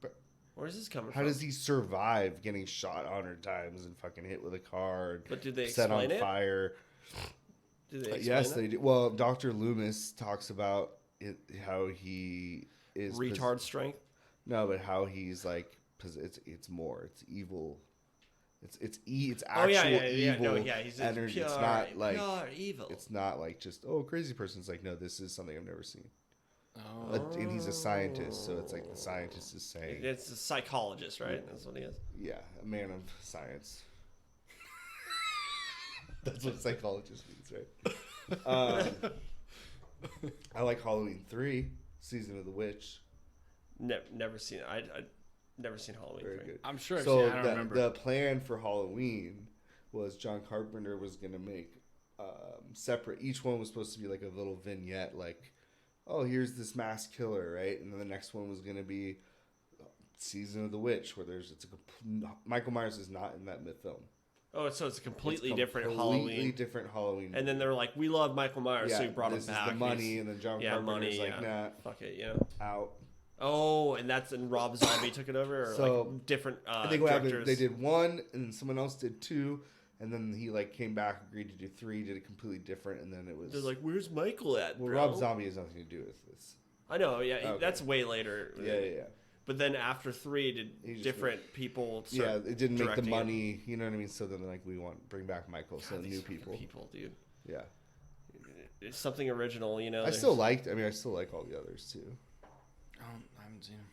B: But
A: Where's this coming
B: how
A: from?
B: does he survive getting shot 100 times and fucking hit with a car and
A: But did they
B: set on
A: explain it?
B: fire?
A: Did they explain
B: Yes,
A: it?
B: they do. Well, Dr. Loomis talks about it, how he is
A: Retard strength.
B: No, but how he's like, it's more. It's evil. It's
A: Oh
B: actual
A: yeah.
B: evil
A: No, yeah. He's
B: energy.
A: pure,
B: It's not like
A: pure evil.
B: it's not like just crazy person. It's like, no, this is something I've never seen.
C: Oh.
B: And he's a scientist, so it's like the scientist is saying,
A: It's a psychologist, right? That's what he is.
B: yeah, a man of science. That's what psychologist means, right? I like Halloween 3, Season of the Witch.
A: Never seen it. I never seen Halloween.
B: Very
A: 3.
B: good.
C: I'm sure. I've
B: So
C: seen it. I don't remember.
B: the plan for Halloween was John Carpenter was going to make separate. Each one was supposed to be like a little vignette, like, oh, here's this mass killer, right? And then the next one was going to be Season of the Witch, where Michael Myers is not in that film.
A: Oh, so it's a completely
B: It's
A: different
B: completely
A: Halloween.
B: different Halloween.
A: And then they're like, we love Michael Myers, so you brought him
B: this
A: back.
B: is the money, and then John Carpenter's like, nah,
A: fuck it, you know.
B: out.
A: Oh, and Rob Zombie took it over, or
B: So,
A: like different
B: I think what
A: directors.
B: happened, they did 1, and then someone else did 2, and then he like came back, agreed to do 3, did it completely different, and then it was.
A: They're like, where's Michael at?
B: well,
A: bro?
B: Rob Zombie has nothing to do with this.
A: I know, yeah,
B: Okay.
A: that's way later.
B: Yeah.
A: But then after 3,
B: He
A: did
B: just
A: different people?
B: Yeah,
A: Start
B: it didn't make the
A: directing
B: money. You know what I mean? So then like we bring back Michael, so
A: God,
B: new
A: these fucking
B: people.
A: dude.
B: Yeah,
A: It's something original, you know.
B: I still like all the others too.
C: I haven't seen him.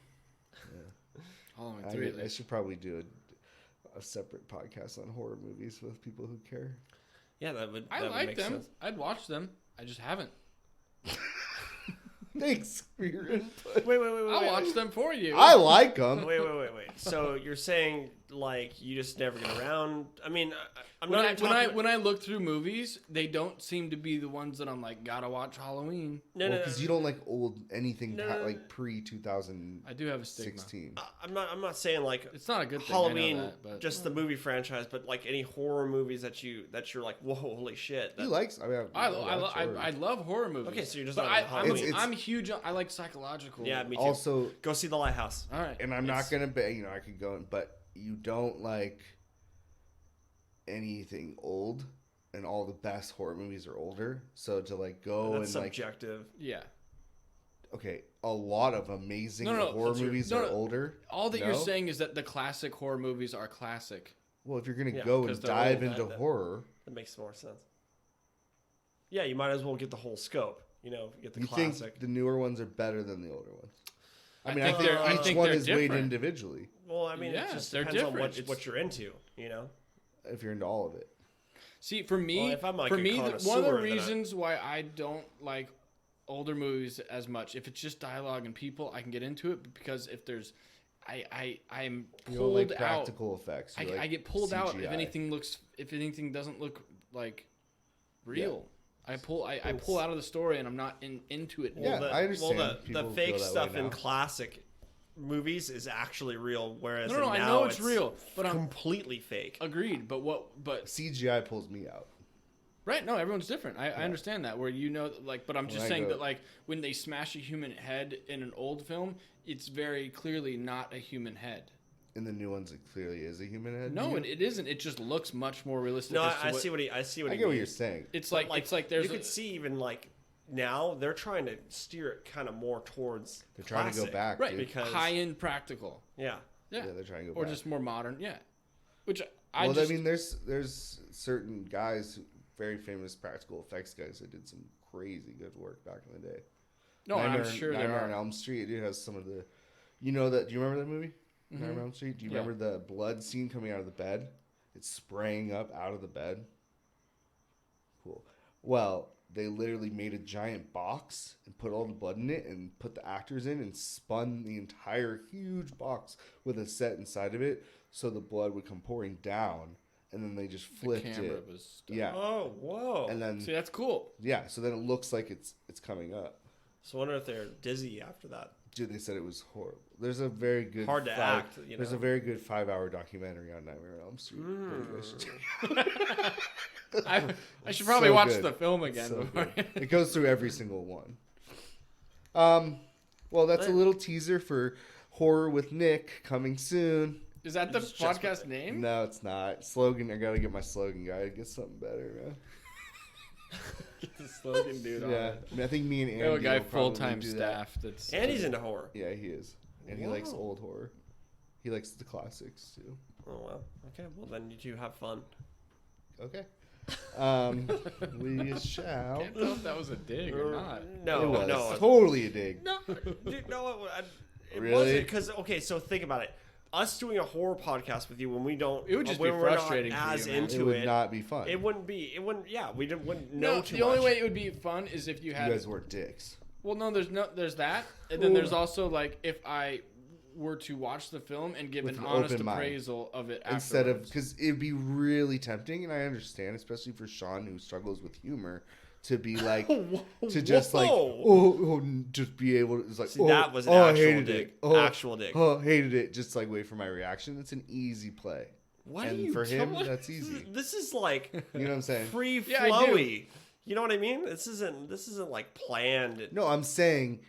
B: Yeah.
C: Halloween 3 at
B: I
C: least.
B: should probably do a separate podcast on horror movies with people who care.
A: Yeah, that would.
C: I
A: that would
C: like
A: make
C: them.
A: sense.
C: I'd watch them. I just haven't.
B: Thanks for your input.
A: Wait.
C: I'll watch them for you.
B: I like them.
A: Wait. So you're saying like you just never get around? I mean, I'm
C: When
A: not
C: I,
A: even
C: when I
A: talking.
C: when I look through movies, they don't seem to be the ones that I'm like gotta watch Halloween.
A: No,
B: Because you don't like old anything
A: No.
B: like pre 2016.
C: I do have a stigma.
A: I'm not saying like
C: It's not a good thing.
A: Halloween,
C: I know that, but
A: just the movie franchise, but like any horror movies that you're like, whoa, holy shit.
B: He likes. I mean,
C: I love horror movies.
A: Okay, so you're just
C: but
A: not into
C: I'm
A: Halloween.
C: I'm huge. I like psychological.
A: Yeah, me too.
B: also,
A: Go see The Lighthouse.
C: All right.
B: and I'm not gonna bet. You know, I could go, but you don't like anything old, and all the best horror movies are older. So to like go
A: That's
B: and like,
A: subjective.
C: Yeah.
B: okay, a lot of amazing
C: No,
B: horror
A: that's your-
B: movies
C: no,
B: are
C: no.
B: older.
C: All that
B: No?
C: you're saying is that the classic horror movies are classic.
B: Well, if you're gonna
A: Yeah,
B: go
C: 'cause
B: and
C: they're
B: dive
C: old,
B: into
A: that-
B: horror,
A: That makes more sense. Yeah, you might as well get the whole scope. You know, get the
B: you
A: classic.
B: think the newer ones are better than the older ones? I
C: I
B: mean,
C: think
B: I think
C: they're- I
B: each
C: think
B: one
C: they're
B: is weighed
C: different.
B: individually.
A: Well, I mean,
C: Yeah,
A: it just
C: they're
A: depends on
C: different.
A: what you're into. You know.
B: If you're into all of it,
C: See, for me,
A: Well, if I'm like
C: for
A: a
C: me, one of
A: connoisseur,
C: the
A: then
C: reasons why I don't like older movies as much, if it's just dialogue and people, I can get into it. Because if there's, I'm
B: you don't
C: pulled
B: like
C: out.
B: practical effects. You like
C: I get pulled out if
B: CGI.
C: anything doesn't look like real. I pull out of the story and I'm not into it.
B: Yeah, I understand
A: Well,
B: people
A: the
B: feel
A: fake
B: that way
A: stuff in
B: now.
A: classic movies is actually real, whereas
C: No, I
A: now
C: know it's real, but I'm
A: completely fake.
C: agreed. But
B: CGI pulls me out.
C: right? No, everyone's different. I understand that. Where but I'm just
B: When I
C: saying
B: go-
C: that like when they smash a human head in an old film, it's very clearly not a human head.
B: In the new ones, it clearly is a human head.
C: No,
B: to you?
C: it isn't. It just looks much more realistic.
A: No,
C: as to
A: I
C: what-
A: see what he. I see what
B: I
A: he
B: get what
A: means.
B: you're saying.
C: It's like there's
A: you could see even like now they're trying to steer it kind of more towards.
B: They're trying to go
A: classic.
B: back,
C: right
B: dude.
A: because-
C: high end practical.
A: Yeah.
C: Yeah.
B: Yeah, they're trying to go
C: Or
B: back.
C: just more modern. Yeah. Which
B: I mean, there's certain guys, very famous practical effects guys, that did some crazy good work back in the day.
C: no, I'm sure there
B: Nightmare on
C: are.
B: Elm Street. It has some of the, you know that. Do you remember that movie?
C: Mhm.
B: Nightmare on Elm Street. Do you
C: Yeah.
B: remember the blood scene coming out of the bed? It's spraying up out of the bed. Cool. Well, they literally made a giant box and put all the blood in it and put the actors in and spun the entire huge box with a set inside of it so the blood would come pouring down, and then they just
C: The
B: flipped
C: camera
B: it.
C: was stuck.
B: Yeah.
A: Oh, whoa.
B: And then
C: See, that's cool.
B: yeah, so then it looks like it's coming up.
A: So I wonder if they're dizzy after that.
B: Dude, they said it was horrible. There's a very good
A: Hard to act, you
B: There's
A: know.
B: a very good 5-hour documentary on Nightmare on Elm Street.
C: I should probably
B: So
C: watch
B: good.
C: the film again
B: So
C: before.
B: good. It goes through every single one. Well, that's a little teaser for Horror with Nick coming soon.
C: Is that the
A: It's just
C: podcast name?
B: No, it's not. Slogan. I gotta get my slogan guy. Get something better, man.
C: Get the slogan dude on
B: Yeah,
C: it.
B: I think me and Andy.
C: We have a guy
B: will probably
C: full time
B: do that.
C: staff that's
A: And he's into horror.
B: Yeah, he is, and he likes
A: Wow.
B: old horror. He likes the classics too.
A: Oh well. Okay. Well, then you two have fun.
B: Okay. We shall.
C: Can't tell if that was a dig or not.
A: No,
B: It was
A: no,
B: totally a dig.
A: no, dude, no. It
B: Really?
A: wasn't because okay. So think about it. Us doing a horror podcast with you when we don't,
C: It would just
A: when
C: be
A: we're not
C: frustrating for
A: as
C: you, man.
B: It
A: into
B: would
A: it.
B: not be fun.
A: It wouldn't be. It wouldn't. Yeah, wouldn't know
C: No,
A: too
C: the only
A: much.
C: way it would be fun is if you
B: you
C: had.
B: guys were dicks.
C: Well, no, there's that, and then there's also like if I were to watch the film and give
B: With
C: an
B: an
C: honest
B: open mind.
C: appraisal of it
B: Instead of,
C: afterwards.
B: because it'd be really tempting, and I understand, especially for Sean who struggles with humor, to be like, to just like,
A: Whoa.
B: just be able to, it's like,
A: See,
B: oh,
A: that was an
B: I
A: actual
B: hated
A: dig.
B: it. Oh,
A: Actual dig.
B: Oh, hated it. Just like wait for my reaction. It's an easy play.
A: What are
B: And
A: you
B: for him,
A: doing?
B: that's easy.
A: This is like
B: You know what I'm saying?
A: free
C: Yeah, I do.
A: flowy. You know what I mean? This isn't like planned.
B: No, I'm saying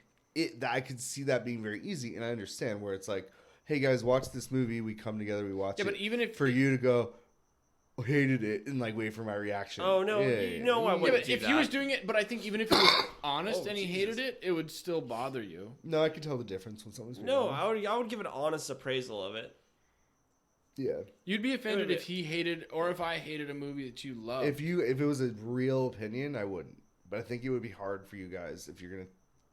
B: I could see that being very easy, and I understand where it's like, hey guys, watch this movie. We come together, we watch it.
C: Yeah, but even if
B: for you to go, hated it, and like wait for my reaction.
A: Oh no,
B: Yeah.
A: I
C: yeah,
A: wouldn't
C: but
A: do
C: if
A: that.
C: he was doing it, but I think even if he was honest
A: Oh,
C: and he
A: Jesus.
C: hated it, it would still bother you.
B: No, I can tell the difference when someone's being
A: No,
B: honest.
A: I would give an honest appraisal of it.
B: Yeah.
C: You'd be offended
A: Wait,
C: if he hated, or if I hated a movie that you love.
B: If it was a real opinion, I wouldn't. But I think it would be hard for you guys if you're gonna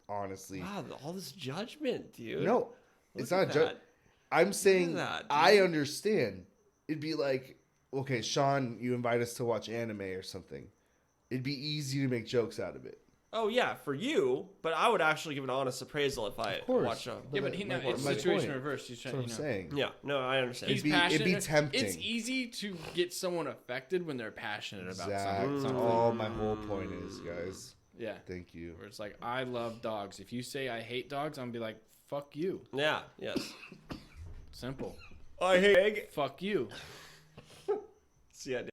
B: honestly.
A: Wow, all this judgment, dude.
B: No, it's not
A: at
B: just.
A: that.
B: I'm saying
A: that, dude.
B: I understand. It'd be like, okay, Sean, you invite us to watch anime or something. It'd be easy to make jokes out of it.
A: Oh yeah, for you, but I would actually give an honest appraisal if I
B: course.
A: watch a.
C: yeah, but he
B: my-
C: it's
B: my
C: situation
B: point.
C: reversed. He's
B: That's
C: trying,
B: what I'm saying.
A: Yeah, no, I understand.
C: He's
B: It'd be
C: passionate.
B: tempting.
C: It's easy to get someone affected when they're passionate about
B: Exactly.
C: something.
B: All my whole point is, guys.
C: Yeah.
B: Thank you.
C: Where it's like, I love dogs. If you say I hate dogs, I'm gonna be like, fuck you.
A: Yeah, yes.
C: Simple.
A: I hate egg.
C: Fuck you.
A: See, I did.